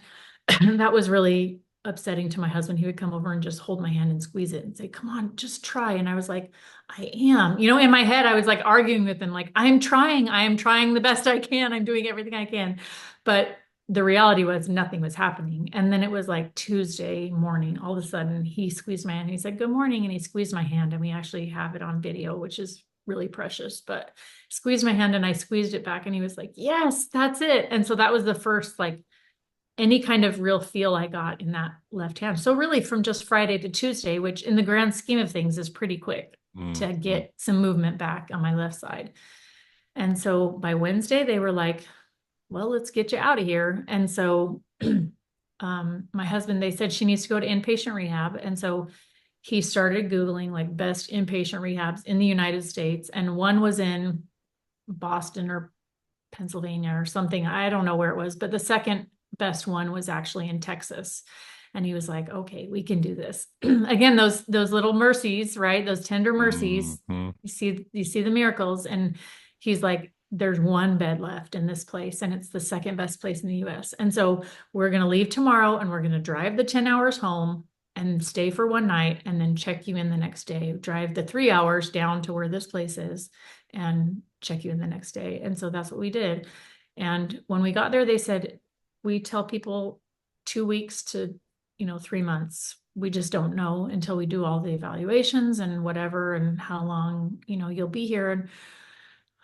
S2: that was really upsetting to my husband. He would come over and just hold my hand and squeeze it and say, "Come on, just try." And I was like, "I am." In my head, I was like arguing with him, like, "I'm trying. I am trying the best I can. I'm doing everything I can." But the reality was nothing was happening. And then it was like Tuesday morning, all of a sudden he squeezed my hand. He said, "Good morning." And he squeezed my hand. And we actually have it on video, which is really precious. But squeezed my hand and I squeezed it back. And he was like, "Yes, that's it." And so that was the first like any kind of real feel I got in that left hand. So really from just Friday to Tuesday, which in the grand scheme of things is pretty quick
S1: Mm.
S2: to
S1: Mm.
S2: get some movement back on my left side. And so by Wednesday, they were like, "Well, let's get you out of here." And so my husband, they said she needs to go to inpatient rehab. And so he started Googling like best inpatient rehabs in the United States. And one was in Boston or Pennsylvania or something. I don't know where it was, but the second best one was actually in Texas. And he was like, "Okay, we can do this." Again, those little mercies, right? Those tender mercies.
S1: Mhm.
S2: You see the miracles. And he's like, "There's one bed left in this place, and it's the second best place in the US. And so we're gonna leave tomorrow and we're gonna drive the 10 hours home and stay for one night and then check you in the next day. Drive the 3 hours down to where this place is and check you in the next day." And so that's what we did. And when we got there, they said, "We tell people 2 weeks to 3 months. We just don't know until we do all the evaluations and whatever and how long you'll be here." And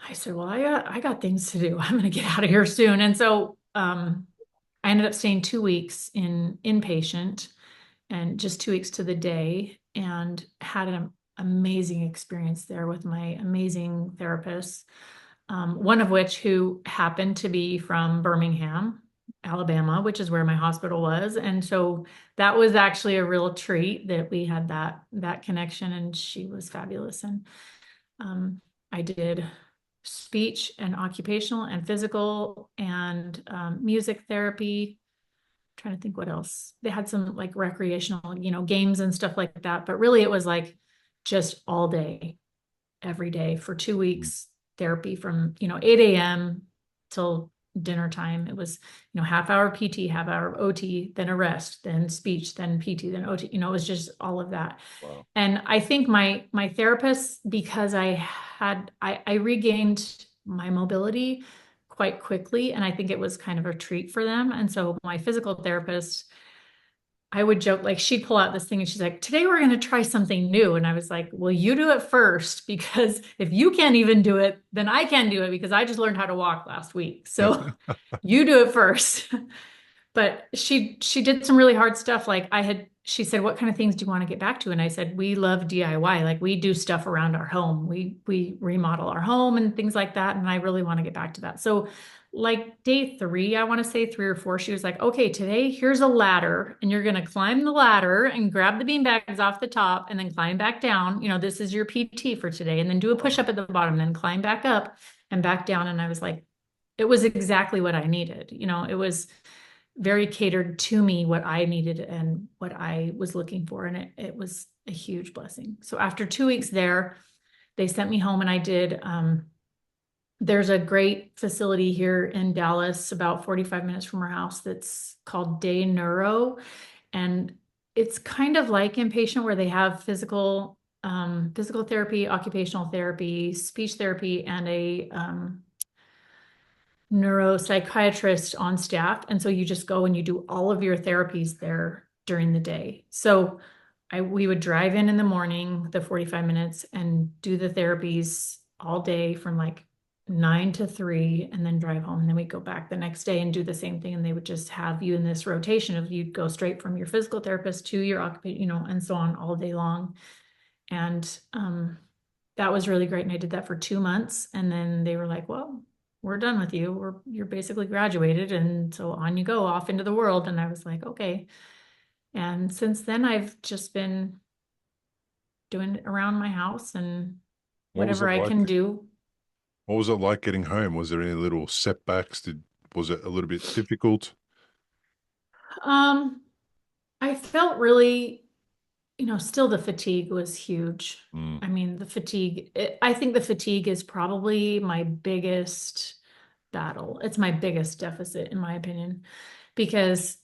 S2: I said, "Well, I got things to do. I'm going to get out of here soon." And so I ended up staying 2 weeks in inpatient, and just 2 weeks to the day, and had an amazing experience there with my amazing therapists. One of which who happened to be from Birmingham, Alabama, which is where my hospital was. And so that was actually a real treat that we had that connection, and she was fabulous. And I did speech and occupational and physical and music therapy. I'm trying to think what else. They had some like recreational, games and stuff like that. But really it was like just all day, every day for 2 weeks, therapy from 8 a.m. till dinner time. It was half hour PT, half hour OT, then a rest, then speech, then PT, then OT. It was just all of that.
S1: Wow.
S2: And I think my therapist, because I regained my mobility quite quickly, and I think it was kind of a treat for them. And so my physical therapist, I would joke, like she'd pull out this thing and she's like, "Today we're going to try something new." And I was like, "Well, you do it first, because if you can't even do it, then I can do it, because I just learned how to walk last week. So you do it first." But she did some really hard stuff. Like she said, "What kind of things do you want to get back to?" And I said, "We love DIY. Like we do stuff around our home. We remodel our home and things like that. And I really want to get back to that." So like day 3, I want to say 3 or 4, she was like, "Okay, today here's a ladder and you're going to climb the ladder and grab the bean bags off the top and then climb back down. This is your PT for today. And then do a push up at the bottom, then climb back up and back down." And I was like, it was exactly what I needed. very catered to me what I needed and what I was looking for. And it was a huge blessing. So after 2 weeks there, they sent me home and I did, there's a great facility here in Dallas, about 45 minutes from our house, that's called Day Neuro. And it's kind of like inpatient where they have physical therapy, occupational therapy, speech therapy, and a neuropsychiatrist on staff. And so you just go and you do all of your therapies there during the day. So we would drive in the morning, the 45 minutes, and do the therapies all day from like 9 to 3, and then drive home. And then we'd go back the next day and do the same thing. And they would just have you in this rotation of you'd go straight from your physical therapist to your occupation, and so on all day long. And that was really great. And I did that for 2 months. And then they were like, well, we're done with you. You're basically graduated. And so on you go off into the world. And I was like, okay. And since then, I've just been doing it around my house and
S1: What was
S2: whatever
S1: it
S2: I
S1: like?
S2: can do.
S1: What was it like getting home? Was there any little setbacks? Was it a little bit difficult?
S2: Um, I felt really, still the fatigue was huge.
S1: Mm,
S2: I mean, I think the fatigue is probably my biggest battle. It's my biggest deficit, in my opinion, because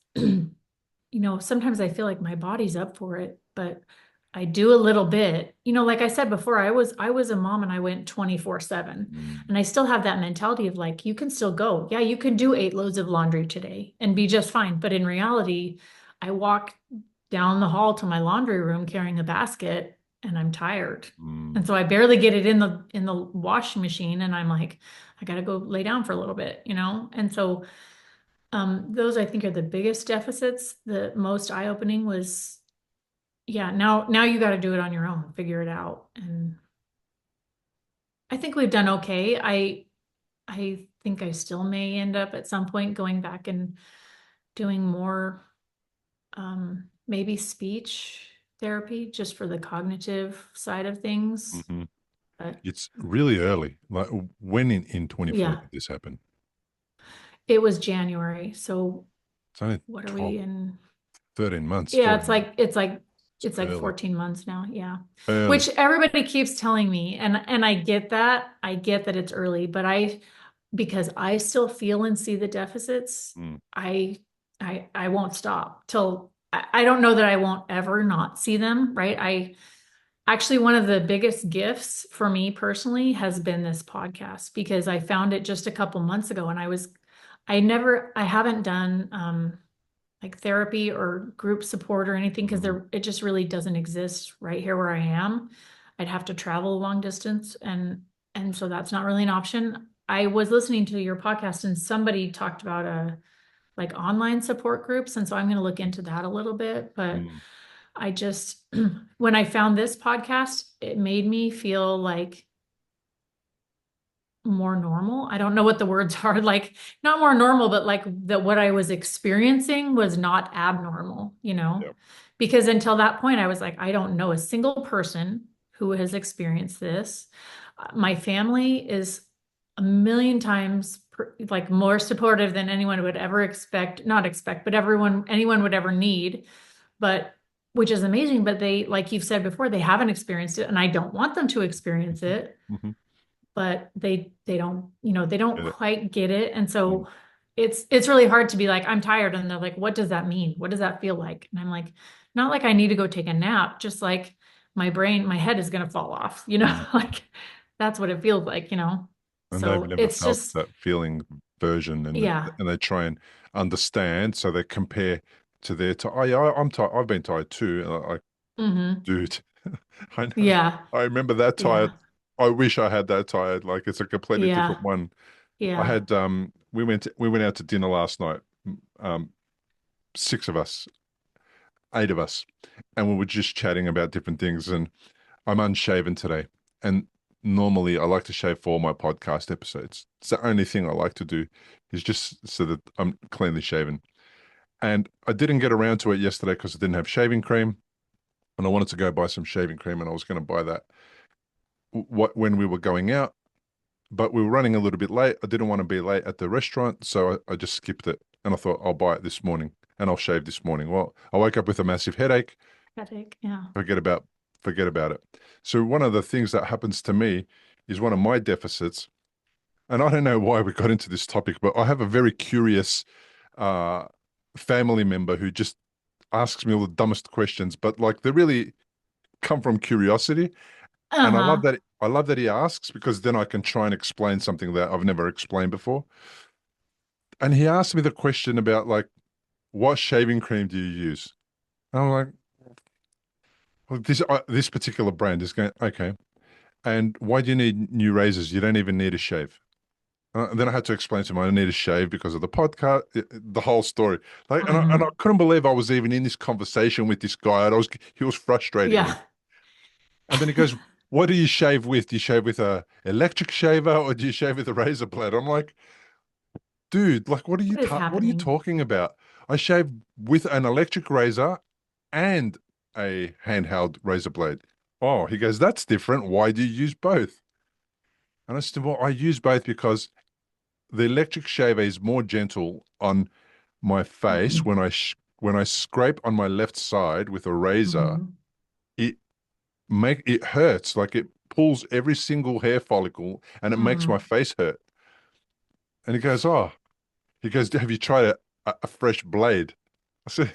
S2: sometimes I feel like my body's up for it, but I do a little bit. Like I said before, I was a mom and I went 24/7.
S1: mm,
S2: And I still have that mentality of like, you can still go. Yeah, you can do 8 loads of laundry today and be just fine. But in reality, I walk down the hall to my laundry room carrying a basket and I'm tired. And
S1: mm.
S2: so I barely get it in the washing machine and I'm like, I gotta go lay down for a little bit. And so those I think are the biggest deficits. The most eye-opening was, yeah, now you got to do it on your own, figure it out. And I think we've done okay. I think I still may end up at some point going back and doing more maybe speech therapy just for the cognitive side of things.
S1: Hmm.
S2: But
S1: It's really early. Like when in 24
S2: yeah,
S1: did this happen?
S2: it was January. So
S1: It's only
S2: what are
S1: 12,
S2: we in?
S1: 13 months,
S2: Yeah,
S1: 12
S2: it's
S1: months.
S2: like it's like
S1: It's
S2: it's like
S1: early.
S2: 14 months now. Yeah.
S1: Early.
S2: Which everybody keeps telling me and I get that. I get that it's early, but because I still feel and see the deficits,
S1: Mm,
S2: I won't stop till I don't know that I won't ever not see them, right? I actually one of the biggest gifts for me personally has been this podcast because I found it just a couple months ago and I haven't done like therapy or group support or anything because
S1: mhm,
S2: it just really doesn't exist right here where I am. I'd have to travel a long distance and so that's not really an option. I was listening to your podcast and somebody talked about a like online support groups and so I'm going to look into that a little bit, but
S1: mm.
S2: I just when I found this podcast, it made me feel like more normal. I don't know what the words are, like not more normal, but like that what I was experiencing was not abnormal.
S1: Yep.
S2: Because until that point, I was like, I don't know a single person who has experienced this. My family is a million times like more supportive than anyone would ever expect, not expect, but anyone would ever need. But which is amazing, but they, like you've said before, they haven't experienced it, and I don't want them to experience
S1: Mhm,
S2: it,
S1: mhm.
S2: but they don't they don't
S1: Get it.
S2: quite get it, and
S1: Mm,
S2: so it's really hard to be like I'm tired and they're like what does that mean, what does that feel like, and I'm like not like I need to go take a nap, just like my head is going to fall off
S1: mm.
S2: like that's what it feels like.
S1: And they've
S2: So
S1: never
S2: it's
S1: felt
S2: just
S1: that feeling version,
S2: yeah.
S1: and they try and understand, so they compare to their time. Oh, yeah, I'm tired. I've been tired too. And I,
S2: Hmm.
S1: dude, I know.
S2: Yeah,
S1: I remember that tired.
S2: yeah,
S1: I wish I had that tired. Like it's a completely different
S2: yeah,
S1: one. I
S2: yeah.
S1: had we went out to dinner last night. Um, six of us, eight of us, and we were just chatting about different things. And I'm unshaven today, and normally I like to shave for all my podcast episodes. It's the only thing I like to do is just so that I'm cleanly shaven. And I didn't get around to it yesterday because I didn't have shaving cream, and I wanted to go buy some shaving cream, and I was going to buy that when we were going out, but we were running a little bit late. I didn't want to be late at the restaurant, so I just skipped it. And I thought, I'll buy it this morning and I'll shave this morning. Well, I woke up with a massive headache.
S2: Headache. Yeah.
S1: Forget about forget about it. So one of the things that happens to me is one of my deficits, and I don't know why we got into this topic, but I have a very curious uh, family member who just asks me all the dumbest questions, but like they really come from curiosity. And
S2: Uh-huh.
S1: I love that he asks because then I can try and explain something that I've never explained before. And he asked me the question about like, what shaving cream do you use? And I'm like, well, this particular brand is going, okay. And why do you need new razors? You don't even need a shave. And then I had to explain to him I need a shave because of the podcast, the whole story. Like, and I
S2: Hmm.
S1: couldn't believe I was even in this conversation with this guy. And he was frustrating me.
S2: Yeah.
S1: And then he goes, "What do you shave with? Do you shave with a electric shaver or do you shave with a razor blade?" I'm like, "Dude, like,
S2: What is
S1: what are you
S2: happening?
S1: talking about? I shave with an electric razor and a handheld razor blade." Oh, he goes, "That's different. Why do you use both?" And I said, "Well, I use both because the electric shaver is more gentle on my face
S2: Mm-hmm.
S1: when I scrape on my left side with a razor.
S2: Mm-hmm.
S1: It it hurts, like it pulls every single hair follicle and it makes my
S2: Mm.
S1: face hurt." And he goes, "Oh," he goes, "Have you tried a fresh blade?" I said,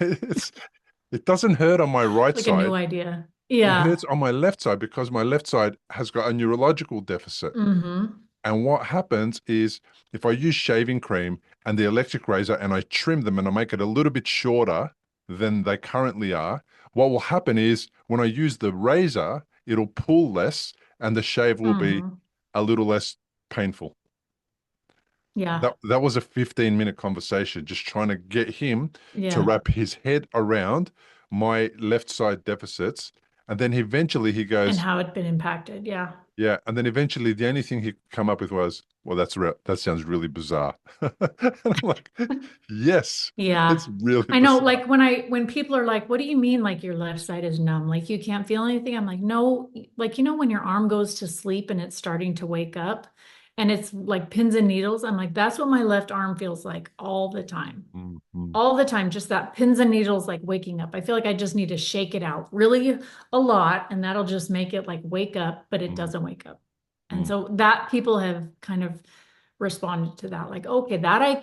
S1: it doesn't hurt on my right
S2: Like a new
S1: side.
S2: idea.
S1: It
S2: Yeah.
S1: hurts on my left side because my left side has got a neurological deficit.
S2: Mm-hmm.
S1: And what happens is if I use shaving cream and the electric razor and I trim them and I make it a little bit shorter than they currently are, what will happen is when I use the razor, it'll pull less and the shave will be
S2: Mm-hmm.
S1: a little less painful.
S2: Yeah.
S1: That was a 15-minute conversation just trying to get him to
S2: Yeah.
S1: wrap his head around my left side deficits. And then eventually he
S2: And
S1: goes,
S2: how it's been impacted. Yeah.
S1: yeah. And then eventually the only thing he could come up with was, well, that sounds really bizarre. And I'm like, yes,
S2: Yeah.
S1: it's really
S2: I know,
S1: bizarre.
S2: like when people are like, what do you mean like your left side is numb? Like you can't feel anything? I'm like, no, like when your arm goes to sleep and it's starting to wake up and it's like pins and needles, I'm like, that's what my left arm feels like all the time.
S1: Mm-hmm.
S2: All the time, just that pins and needles like waking up. I feel like I just need to shake it out really a lot, and that'll just make it like wake up, but it doesn't wake up. And so that people have kind of responded to that, like, okay, that I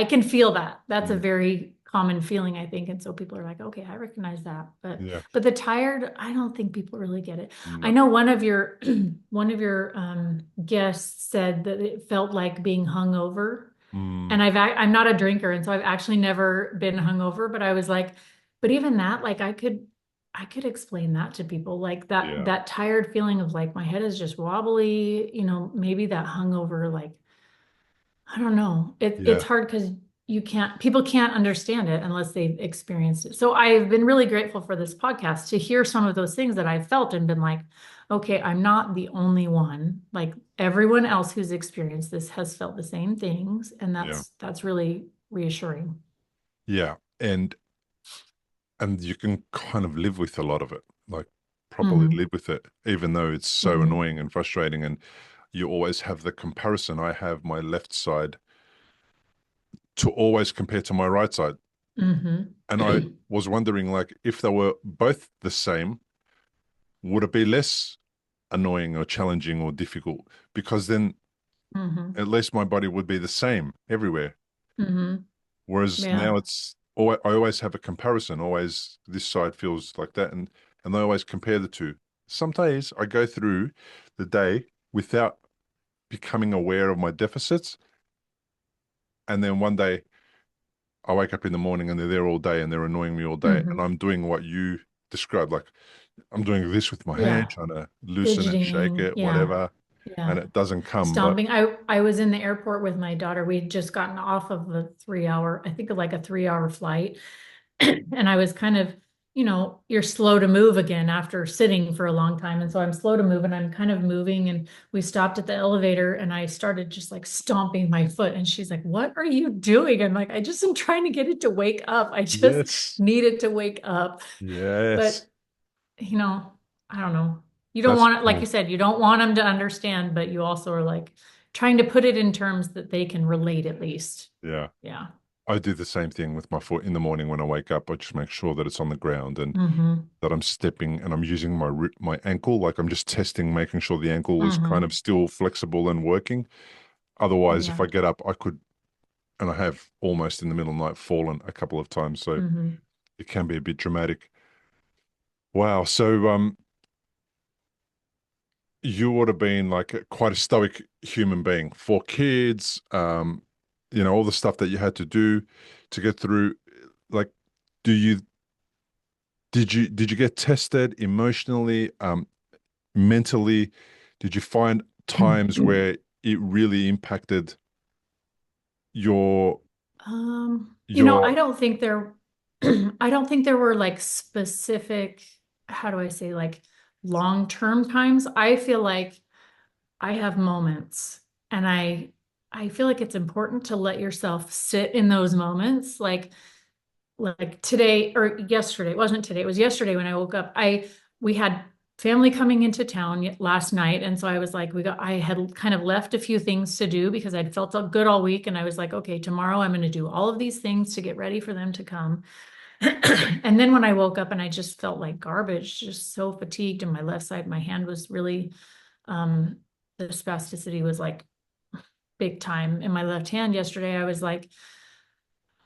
S2: can feel that. That's a
S1: Mm-hmm.
S2: very common feeling, I think. And so people are like, okay, I recognize that.
S1: Yeah.
S2: But the tired, I don't think people really get it. I
S1: No.
S2: know one of your one of your guests said that it felt like being hungover.
S1: Mm,
S2: And I'm not a drinker, and so I've actually never been hungover, but I was like, but even that, like I could explain that to people, like
S1: yeah.
S2: that tired feeling of like my head is just wobbly, maybe that hungover, like I don't know. It's
S1: Yeah.
S2: hard because people can't understand it unless they've experienced it. So I've been really grateful for this podcast to hear some of those things that I've felt and been like, okay, I'm not the only one. Like everyone else who's experienced this has felt the same things, and
S1: Yeah.
S2: that's really reassuring.
S1: Yeah. And you can kind of live with a lot of it, like properly
S2: Hmm.
S1: live with it, even though it's so
S2: Hmm.
S1: annoying and frustrating. And you always have the comparison. I have my left side to always compare to my right side.
S2: Hmm.
S1: And I was wondering, like, if they were both the same, would it be less annoying or challenging or difficult? Because then
S2: Hmm.
S1: at least my body would be the same everywhere.
S2: Hmm.
S1: Whereas now
S2: Yeah.
S1: I always have a comparison. Always this side feels like that, and I always compare the two. Some days I go through the day without becoming aware of my deficits, and then one day I wake up in the morning and they're there all day and they're annoying me all day, and
S2: Hmm.
S1: I'm doing what you described, like I'm doing this with my hand,
S2: Yeah.
S1: trying to loosen it, shake
S2: Fidgeting.
S1: it,
S2: Yeah.
S1: whatever, and
S2: Yeah.
S1: it doesn't come. But
S2: Stomping. I was in the airport with my daughter. We'd just gotten off of the 3 hour, I think like a 3 hour flight. And I was kind of, you're slow to move again after sitting for a long time. And so I'm slow to move and I'm kind of moving. And we stopped at the elevator and I started just like stomping my foot. And she's like, what are you doing? I'm like, I just am trying to get it to wake up. I just
S1: yes,
S2: need it to wake up.
S1: yes,
S2: But you know, I don't know. You don't
S1: that's
S2: want it, like you
S1: cool.
S2: said, you don't want them to understand, but you also are like trying to put it in terms that they can relate at least.
S1: Yeah.
S2: Yeah.
S1: I do the same thing with my foot in the morning when I wake up. I just make sure that it's on the ground and
S2: Mm-hmm.
S1: that I'm stepping and I'm using my ankle, like I'm just testing, making sure the ankle is kind
S2: Mm-hmm.
S1: of still flexible and working. Otherwise, if
S2: Yeah.
S1: I get up, I could, and I have almost in the middle of the night fallen a couple of times, so
S2: Mm-hmm.
S1: it can be a bit dramatic. Wow. So, you would have been like quite a stoic human being. Four kids, all the stuff that you had to do to get through. Like, do you did you get tested emotionally, mentally? Did you find times where it really impacted your
S2: I
S1: your
S2: don't think there, I don't think there were like specific, how do I say, like long-term times. I feel like I have moments and I feel like it's important to let yourself sit in those moments. Like today or yesterday, it wasn't today, it was yesterday when I woke up. We had family coming into town last night. And so I was like, I had kind of left a few things to do because I'd felt good all week. And I was like, okay, tomorrow I'm going to do all of these things to get ready for them to come. And then when I woke up and I just felt like garbage, just so fatigued, and my left side, my hand was really, um, the spasticity was like big time in my left hand yesterday. I was like,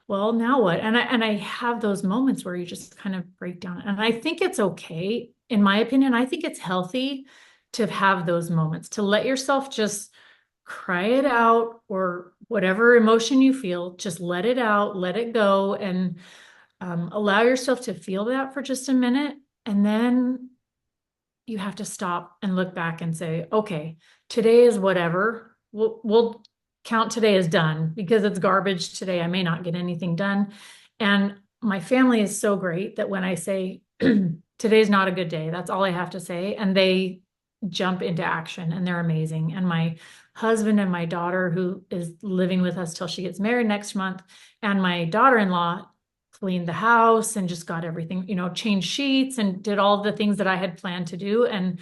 S2: well, now what? And I have those moments where you just kind of break down. And I think it's okay, in my opinion. I think it's healthy to have those moments, to let yourself just cry it out, or whatever emotion you feel, just let it out, let it go, and allow yourself to feel that for just a minute. And then you have to stop and look back and say, okay, today is whatever. We'll count today as done because it's garbage today. I may not get anything done. And my family is so great that when I say today's not a good day, that's all I have to say. And they jump into action and they're amazing. And my husband and my daughter, who is living with us till she gets married next month, and my daughter-in-law cleaned the house and just got everything, changed sheets and did all the things that I had planned to do, and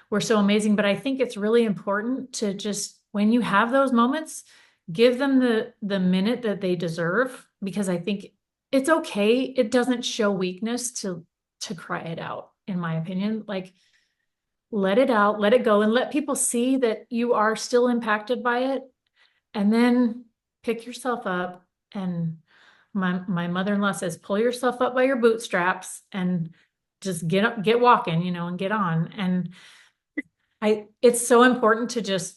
S2: were so amazing. But I think it's really important to just, when you have those moments, give them the minute that they deserve, because I think it's okay. It doesn't show weakness to cry it out, in my opinion. Like, let it out, let it go, and let people see that you are still impacted by it. And then pick yourself up. And my mother-in-law says, pull yourself up by your bootstraps and just get up, get walking, and get on. And it's so important to just,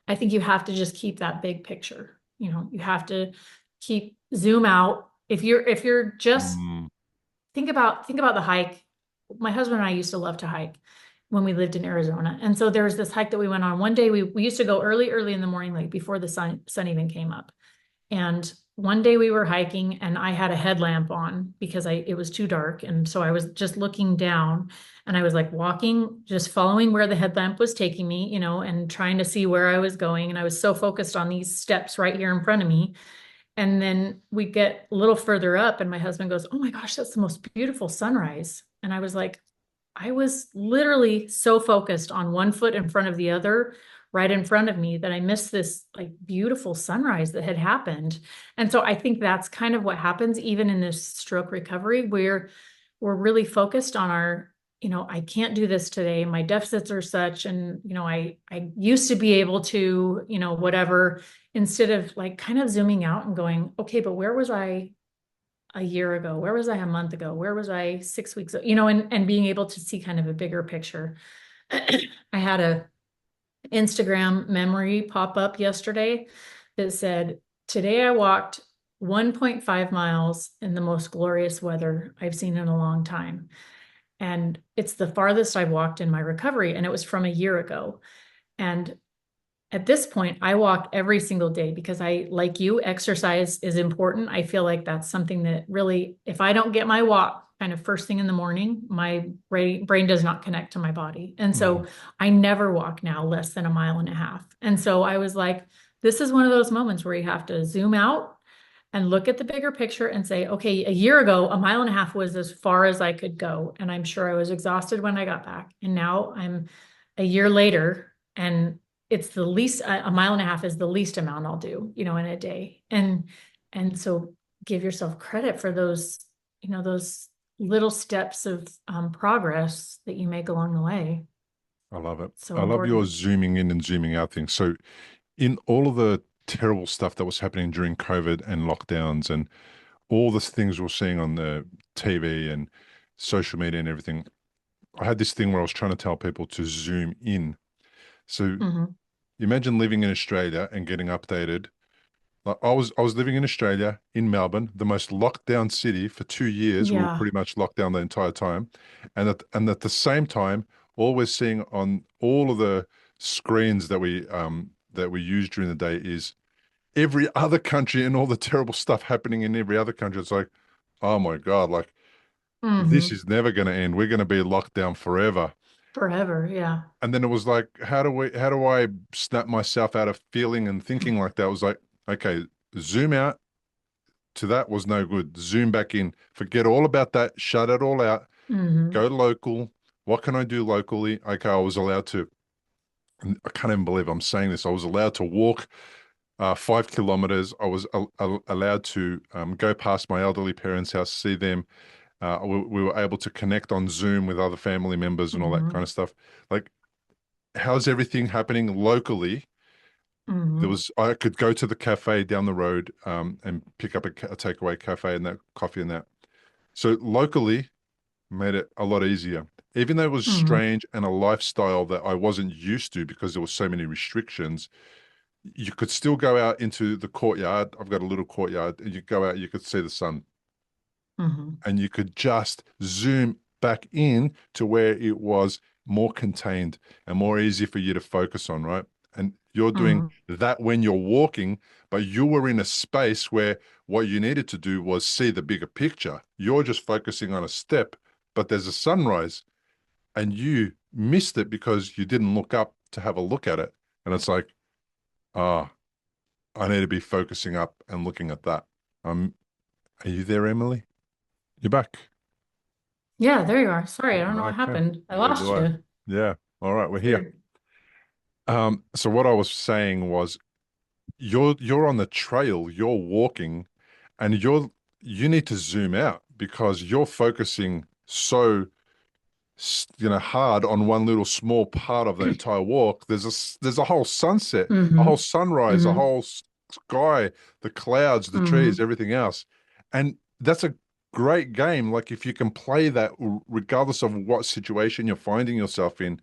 S2: I think you have to just keep that big picture. You have to keep zoom out. If you're just,
S1: mm,
S2: think about the hike. My husband and I used to love to hike when we lived in Arizona. And so there was this hike that we went on. One day we used to go early in the morning, like before the sun even came up. And one day we were hiking and I had a headlamp on because it was too dark. And so I was just looking down and I was like walking, just following where the headlamp was taking me, and trying to see where I was going. And I was so focused on these steps right here in front of me. And then we get a little further up and my husband goes, oh my gosh, that's the most beautiful sunrise. And I was like, I was literally so focused on one foot in front of the other, right in front of me, that I missed this like beautiful sunrise that had happened. And so I think that's kind of what happens even in this stroke recovery, where we're really focused on our, I can't do this today. My deficits are such, and I used to be able to, whatever, instead of like kind of zooming out and going, okay, but where was I a year ago? Where was I a month ago? Where was I 6 weeks ago? And being able to see kind of a bigger picture. I had a Instagram memory pop up yesterday that said, today I walked 1.5 miles in the most glorious weather I've seen in a long time. And it's the farthest I've walked in my recovery. And it was from a year ago. And at this point, I walk every single day because like you, exercise is important. I feel like that's something that really, if I don't get my walk kind of first thing in the morning, my brain does not connect to my body. And
S1: mm.
S2: so I never walk now less than a mile and a half. And so I was like, this is one of those moments where you have to zoom out and look at the bigger picture and say, okay, a year ago, a mile and a half was as far as I could go. And I'm sure I was exhausted when I got back. And now I'm a year later, and it's the least, a mile and a half is the least amount I'll do, in a day. And so give yourself credit for those, those little steps of progress that you make along the way.
S1: I love it.
S2: So
S1: I love your
S2: important.
S1: zooming in and zooming out thing. So, in all of the terrible stuff that was happening during COVID and lockdowns and all the things we're seeing on the TV and social media and everything, I had this thing where I was trying to tell people to zoom in. So,
S2: Hmm.
S1: imagine living in Australia and getting updated. Like I was living in Australia in Melbourne, the most locked down city for 2 years. We were
S2: Yeah.
S1: pretty much locked down the entire time, and at the same time, all we're seeing on all of the screens that we use during the day is every other country and all the terrible stuff happening in every other country. It's like, oh my God, like this
S2: Hmm.
S1: is never going to end. We're going to be locked down forever.
S2: Forever. Yeah.
S1: And then it was like, how do I snap myself out of feeling and thinking like that? It was like, okay, zoom out to that was no good. Zoom back in. Forget all about that. Shut it all out.
S2: Hmm.
S1: Go local. What can I do locally? Okay, I was allowed to. I can't even believe I'm saying this. I was allowed to walk 5 kilometers. I was allowed to go past my elderly parents' house, see them. We were able to connect on Zoom with other family members and all that kind
S2: Hmm.
S1: of stuff. Like, how's everything happening locally? There
S2: Hmm.
S1: was I could go to the cafe down the road and pick up a takeaway cafe and that coffee and that. So locally made it a lot easier. Even though it was
S2: Hmm.
S1: strange and a lifestyle that I wasn't used to because there were so many restrictions, you could still go out into the courtyard. I've got a little courtyard, and you go out, you could see the sun,
S2: Hmm.
S1: and you could just zoom back in to where it was more contained and more easy for you to focus on, right? And you're doing
S2: Hmm.
S1: that when you're walking, but you were in a space where what you needed to do was see the bigger picture. You're just focusing on a step, but there's a sunrise and you missed it because you didn't look up to have a look at it. And it's like, ah, I need to be focusing up and looking at that. Are you there, Emily? You're back.
S2: Yeah, there you are. Sorry, I don't know what
S1: Okay.
S2: happened. I
S1: Neither do
S2: lost
S1: I.
S2: you.
S1: Yeah. All right, we're here.
S2: Weird.
S1: So what I was saying was you're on the trail, you're walking, and you need to zoom out because you're focusing so hard on one little small part of the entire walk. There's a whole sunset, a whole
S2: Hmm.
S1: sunrise, a
S2: Hmm.
S1: whole sky, the clouds, the trees,
S2: Hmm.
S1: everything else. And that's a great game. Like if you can play that regardless of what situation you're finding yourself in,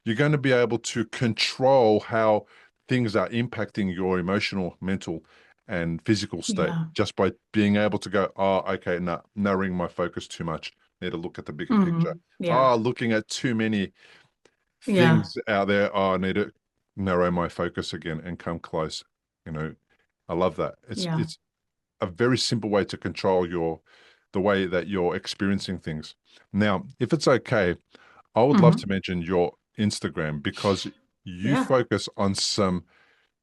S1: you're going to be able to control how things are impacting your emotional, mental, and physical state
S2: Yeah.
S1: just by being able to go, oh, okay, no, narrowing my focus too much. Need to look at the bigger picture.
S2: Hmm. Yeah.
S1: Oh, looking at too many
S2: Yeah.
S1: things out there. Oh, I need to narrow my focus again and come close. You know, I love that. It's
S2: Yeah.
S1: it's a very simple way to control the way that you're experiencing things. Now, if it's okay, I would love to
S2: Hmm.
S1: mention your Instagram because you
S2: Yeah.
S1: focus on some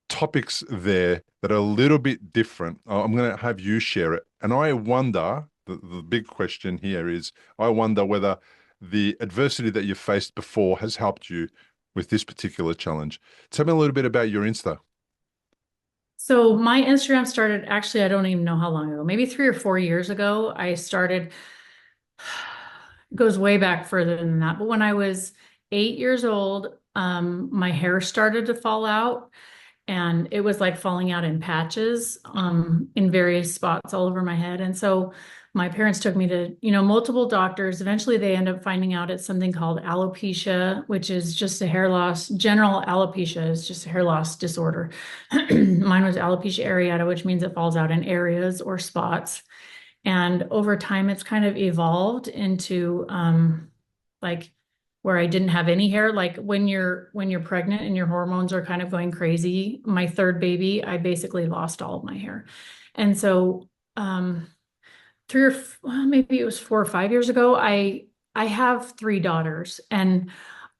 S1: topics there that are a little bit different. I'm going to have you share it. And I wonder, the big question here is, I wonder whether the adversity that you've faced before has helped you with this particular challenge. Tell me a little bit about your Insta.
S2: So my Instagram started actually, I don't even know how long ago, maybe 3 or 4 years ago. I started, it goes way back further than that. But when I was 8 years old, my hair started to fall out and it was like falling out in patches, in various spots all over my head. And so my parents took me to, multiple doctors. Eventually they end up finding out it's something called alopecia, which is just a hair loss. General alopecia is just a hair loss disorder. Mine was alopecia areata, which means it falls out in areas or spots. And over time, it's kind of evolved into like where I didn't have any hair. Like when you're pregnant and your hormones are kind of going crazy. My third baby, I basically lost all of my hair. And so well, maybe it was 4 or 5 years ago, I have three daughters and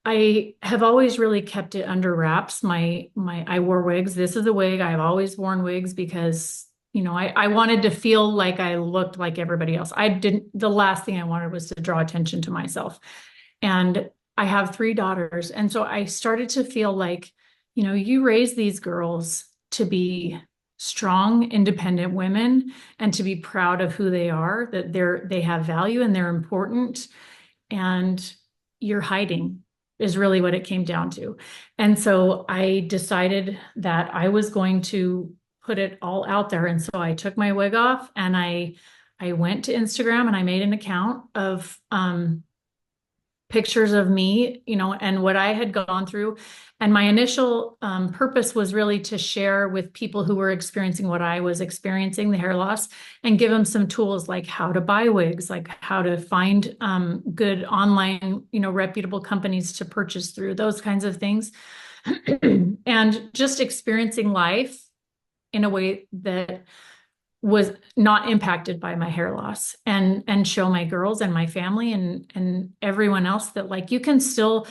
S2: I have always really kept it under wraps. I wore wigs. This is a wig. I've always worn wigs because, I wanted to feel like I looked like everybody else. The last thing I wanted was to draw attention to myself. And I have three daughters. And so I started to feel like, you raise these girls to be strong, independent women and to be proud of who they are, that they have value and they're important, and you're hiding is really what it came down to. And so I decided that I was going to put it all out there. And so I took my wig off and I went to Instagram and I made an account of pictures of me, and what I had gone through. And my initial purpose was really to share with people who were experiencing what I was experiencing, the hair loss, and give them some tools like how to buy wigs, like how to find good online, reputable companies to purchase through, those kinds of things. And just experiencing life in a way that was not impacted by my hair loss, and show my girls and my family and everyone else that like you can still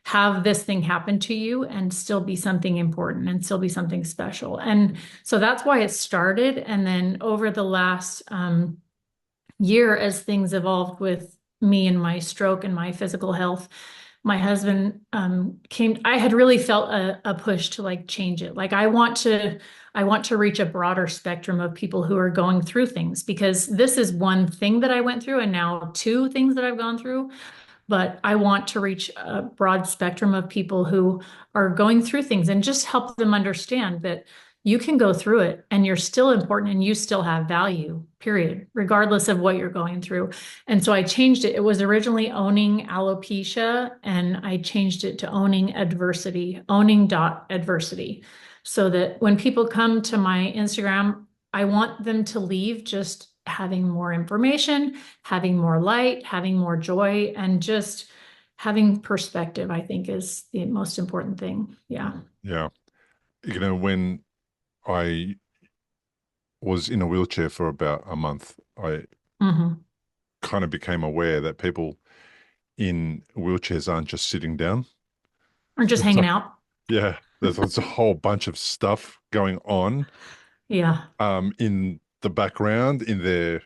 S2: have this thing happen to you and still be something important and still be something special. And so that's why it started. And then over the last year, as things evolved with me and my stroke and my physical health, my husband I had really felt a push to like change it. Like I want to reach a broader spectrum of people who are going through things, because this is one thing that I went through and now two things that I've gone through. But I want to reach a broad spectrum of people who are going through things and just help them understand that you can go through it and you're still important and you still have value, period, regardless of what you're going through. And so I changed it. It was originally owning alopecia, and I changed it to owning adversity, owning.adversity, so that when people come to my Instagram, I want them to leave just having more information, having more light, having more joy, and just having perspective, I think is the most important thing. Yeah.
S1: Yeah. When I was in a wheelchair for about a month, I
S2: Hmm.
S1: kind of became aware that people in wheelchairs aren't just sitting down.
S2: Or just
S1: It's
S2: hanging
S1: like,
S2: out.
S1: yeah, there's a whole bunch of stuff going on
S2: Yeah.
S1: in the background in their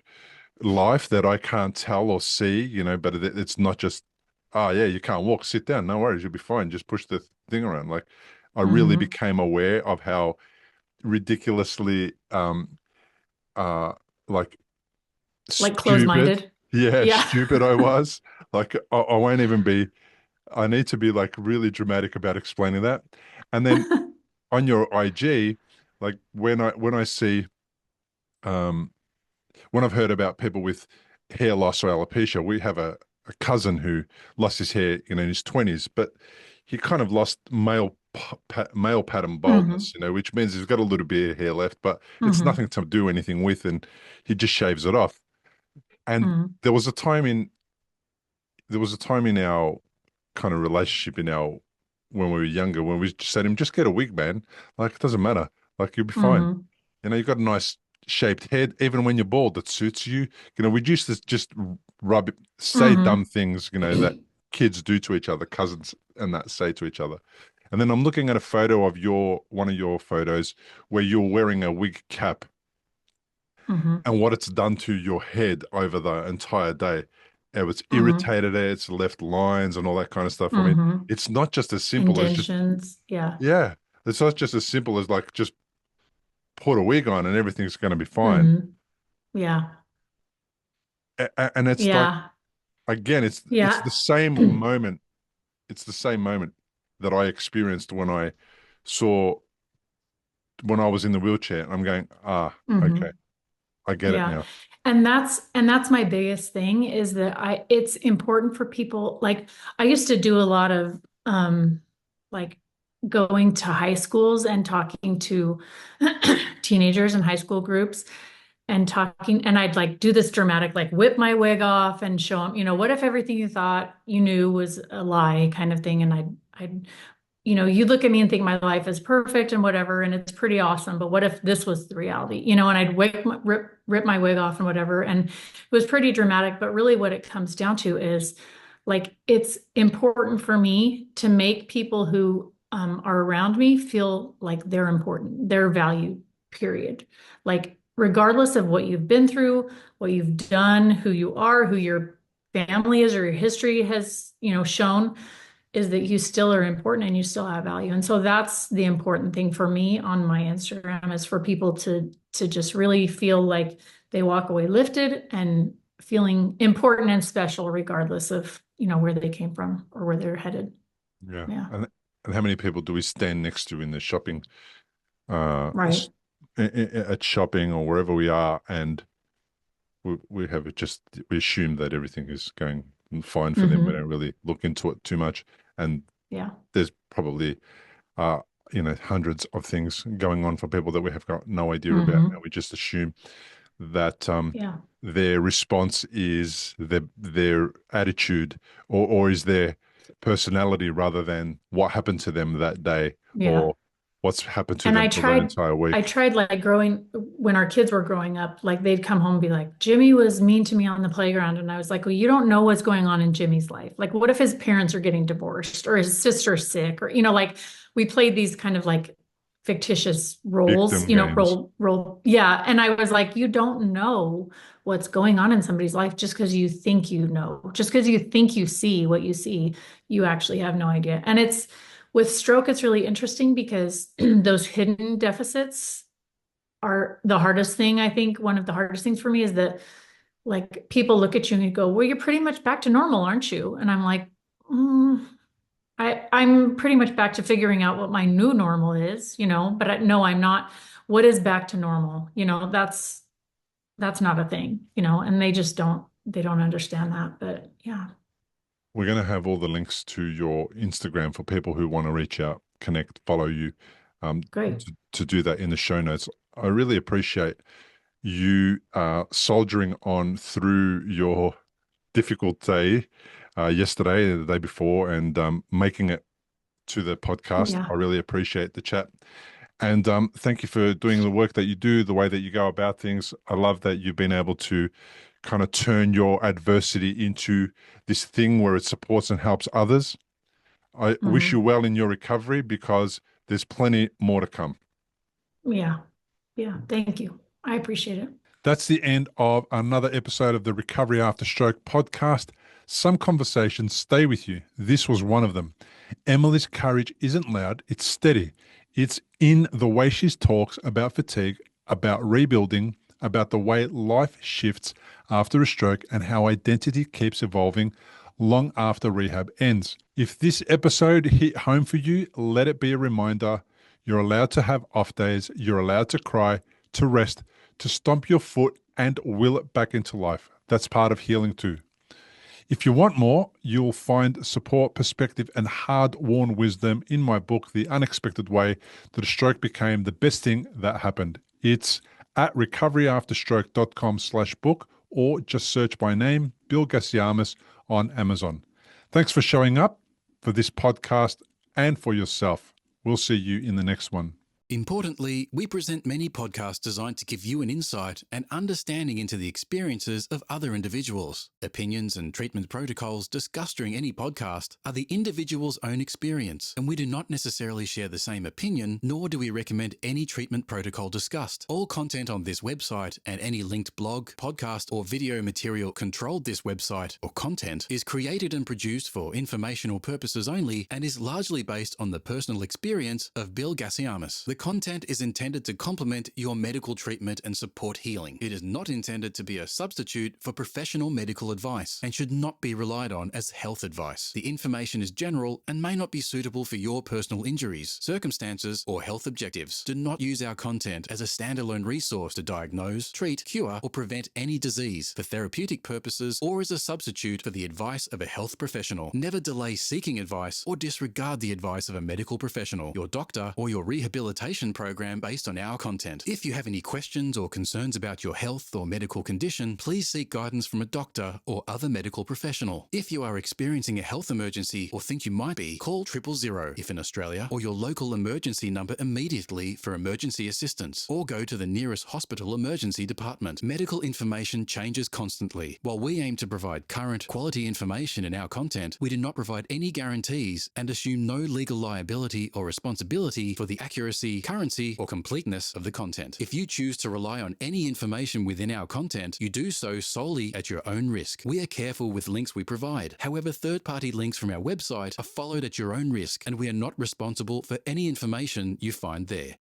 S1: life that I can't tell or see, but it's not just, oh, yeah, you can't walk, sit down, no worries, you'll be fine, just push the thing around. Like, I really
S2: Hmm.
S1: became aware of how ridiculously, uh, like
S2: Like
S1: stupid,
S2: closed-minded.
S1: yeah,
S2: Yeah.
S1: stupid I was. Like, I won't even be, I need to be like really dramatic about explaining that. And then on your IG, like when I see, um, when I've heard about people with hair loss or alopecia, we have a cousin who lost his hair, in his 20s, but he kind of lost male pattern
S2: Hmm.
S1: baldness, which means he's got a little bit of hair left, but it's
S2: Hmm.
S1: nothing to do anything with, and he just shaves it off. And
S2: Hmm.
S1: there was a time in there was a time in our kind of relationship when we were younger, when we just said to him, just get a wig, man. Like, it doesn't matter. Like, you'll be fine.
S2: Hmm.
S1: You've got a nice shaped head, even when you're bald, that suits you. We used to just say dumb
S2: Hmm.
S1: things, that kids do to each other, cousins and that say to each other. And then I'm looking at a photo of one of your photos where you're wearing a wig cap,
S2: Hmm.
S1: and what it's done to your head over the entire day. It's
S2: Hmm.
S1: irritated it, it's left lines and all that kind of stuff. I mean,
S2: Hmm.
S1: it's not just as simple as just,
S2: Indentions. Yeah.
S1: yeah, it's not just as simple as like just put a wig on and everything's going to be fine.
S2: Hmm. Yeah.
S1: And it's like,
S2: Yeah.
S1: again, it's
S2: Yeah.
S1: the same moment. It's the same moment that I experienced saw when I was in the wheelchair. And I'm going, okay,
S2: Hmm.
S1: I get it
S2: Yeah.
S1: now.
S2: And that's my biggest thing is that it's important for people. Like I used to do a lot of like going to high schools and talking to teenagers in high school groups and talking, and I'd like do this dramatic, like whip my wig off and show them, what if everything you thought you knew was a lie kind of thing. And I'd you look at me and think my life is perfect and whatever, and it's pretty awesome. But what if this was the reality? And I'd rip my wig off and whatever. And it was pretty dramatic. But really, what it comes down to is like, it's important for me to make people who are around me feel like they're important, they're valued, period. Like, regardless of what you've been through, what you've done, who you are, who your family is, or your history has, shown, is that you still are important and you still have value. And so that's the important thing for me on my Instagram, is for people to just really feel like they walk away lifted and feeling important and special, regardless of, where they came from or where they're headed.
S1: Yeah.
S2: Yeah.
S1: And how many people do we stand next to in the shopping, uh,
S2: Right.
S1: at shopping or wherever we are, and we have it just, we assume that everything is going fine for them. We
S2: Hmm.
S1: don't really look into it too much. And
S2: Yeah.
S1: there's probably, uh, hundreds of things going on for people that we have got no idea about. And
S2: Hmm.
S1: we just assume that
S2: Yeah.
S1: their response is their attitude, or is their personality, rather than what happened to them that day,
S2: Yeah.
S1: or what's happened to
S2: And
S1: them
S2: I
S1: for that
S2: tried,
S1: entire
S2: I
S1: week.
S2: tried like when our kids were growing up, like they'd come home and be like, Jimmy was mean to me on the playground. And I was like, well, you don't know what's going on in Jimmy's life. Like, what if his parents are getting divorced or his sister's sick? Or, like we played these kind of like fictitious roles,
S1: Victim games.
S2: role. Yeah. And I was like, you don't know what's going on in somebody's life just because you think you know, just because you think you see what you see, you actually have no idea. And with stroke, it's really interesting because those hidden deficits are the hardest thing. I think one of the hardest things for me is that, like, people look at you and you go, well, you're pretty much back to normal, aren't you? And I'm like, I'm pretty much back to figuring out what my new normal is, but no, I'm not. What is back to normal? That's not a thing, and they don't understand that. But yeah,
S1: We're going to have all the links to your Instagram for people who want to reach out, connect, follow you, um,
S2: great.
S1: to do that in the show notes. I really appreciate you soldiering on through your difficult day, yesterday, the day before, and making it to the podcast. I
S2: Yeah.
S1: really appreciate the chat. And thank you for doing the work that you do, the way that you go about things. I love that you've been able to kind of turn your adversity into this thing where it supports and helps others. I wish you
S2: Mhm.
S1: well in your recovery, because there's plenty more to come.
S2: Yeah. Yeah. Thank you. I appreciate it.
S1: That's the end of another episode of the Recovery After Stroke podcast. Some conversations stay with you. This was one of them. Emily's courage isn't loud, it's steady. It's in the way she talks about fatigue, about rebuilding, about the way life shifts after a stroke, and how identity keeps evolving long after rehab ends. If this episode hit home for you, let it be a reminder you're allowed to have off days, you're allowed to cry, to rest, to stomp your foot and will it back into life. That's part of healing too. If you want more, you'll find support, perspective, and hard-won wisdom in my book, The Unexpected Way That a Stroke Became the Best Thing That Happened. It's at recoveryafterstroke.com/book, or just search my name, Bill Gassiamis, on Amazon. Thanks for showing up for this podcast and for yourself. We'll see you in the next one.
S3: Importantly, we present many podcasts designed to give you an insight and understanding into the experiences of other individuals. Opinions and treatment protocols discussed during any podcast are the individual's own experience, and we do not necessarily share the same opinion, nor do we recommend any treatment protocol discussed. All content on this website and any linked blog, podcast, or video material controlled this website or content is created and produced for informational purposes only and is largely based on the personal experience of Bill Gassiamis. The content is intended to complement your medical treatment and support healing. It is not intended to be a substitute for professional medical advice and should not be relied on as health advice. The information is general and may not be suitable for your personal injuries, circumstances, or health objectives. Do not use our content as a standalone resource to diagnose, treat, cure, or prevent any disease for therapeutic purposes or as a substitute for the advice of a health professional. Never delay seeking advice or disregard the advice of a medical professional, your doctor, or your rehabilitation program based on our content. If you have any questions or concerns about your health or medical condition, please seek guidance from a doctor or other medical professional. If you are experiencing a health emergency or think you might be, call 000 if in Australia, or your local emergency number immediately for emergency assistance, or go to the nearest hospital emergency department. Medical information changes constantly. While we aim to provide current, quality information in our content, we do not provide any guarantees and assume no legal liability or responsibility for the accuracy quality, currency, or completeness of the content. If you choose to rely on any information within our content, you do so solely at your own risk. We are careful with links we provide. However, third-party links from our website are followed at your own risk, and we are not responsible for any information you find there.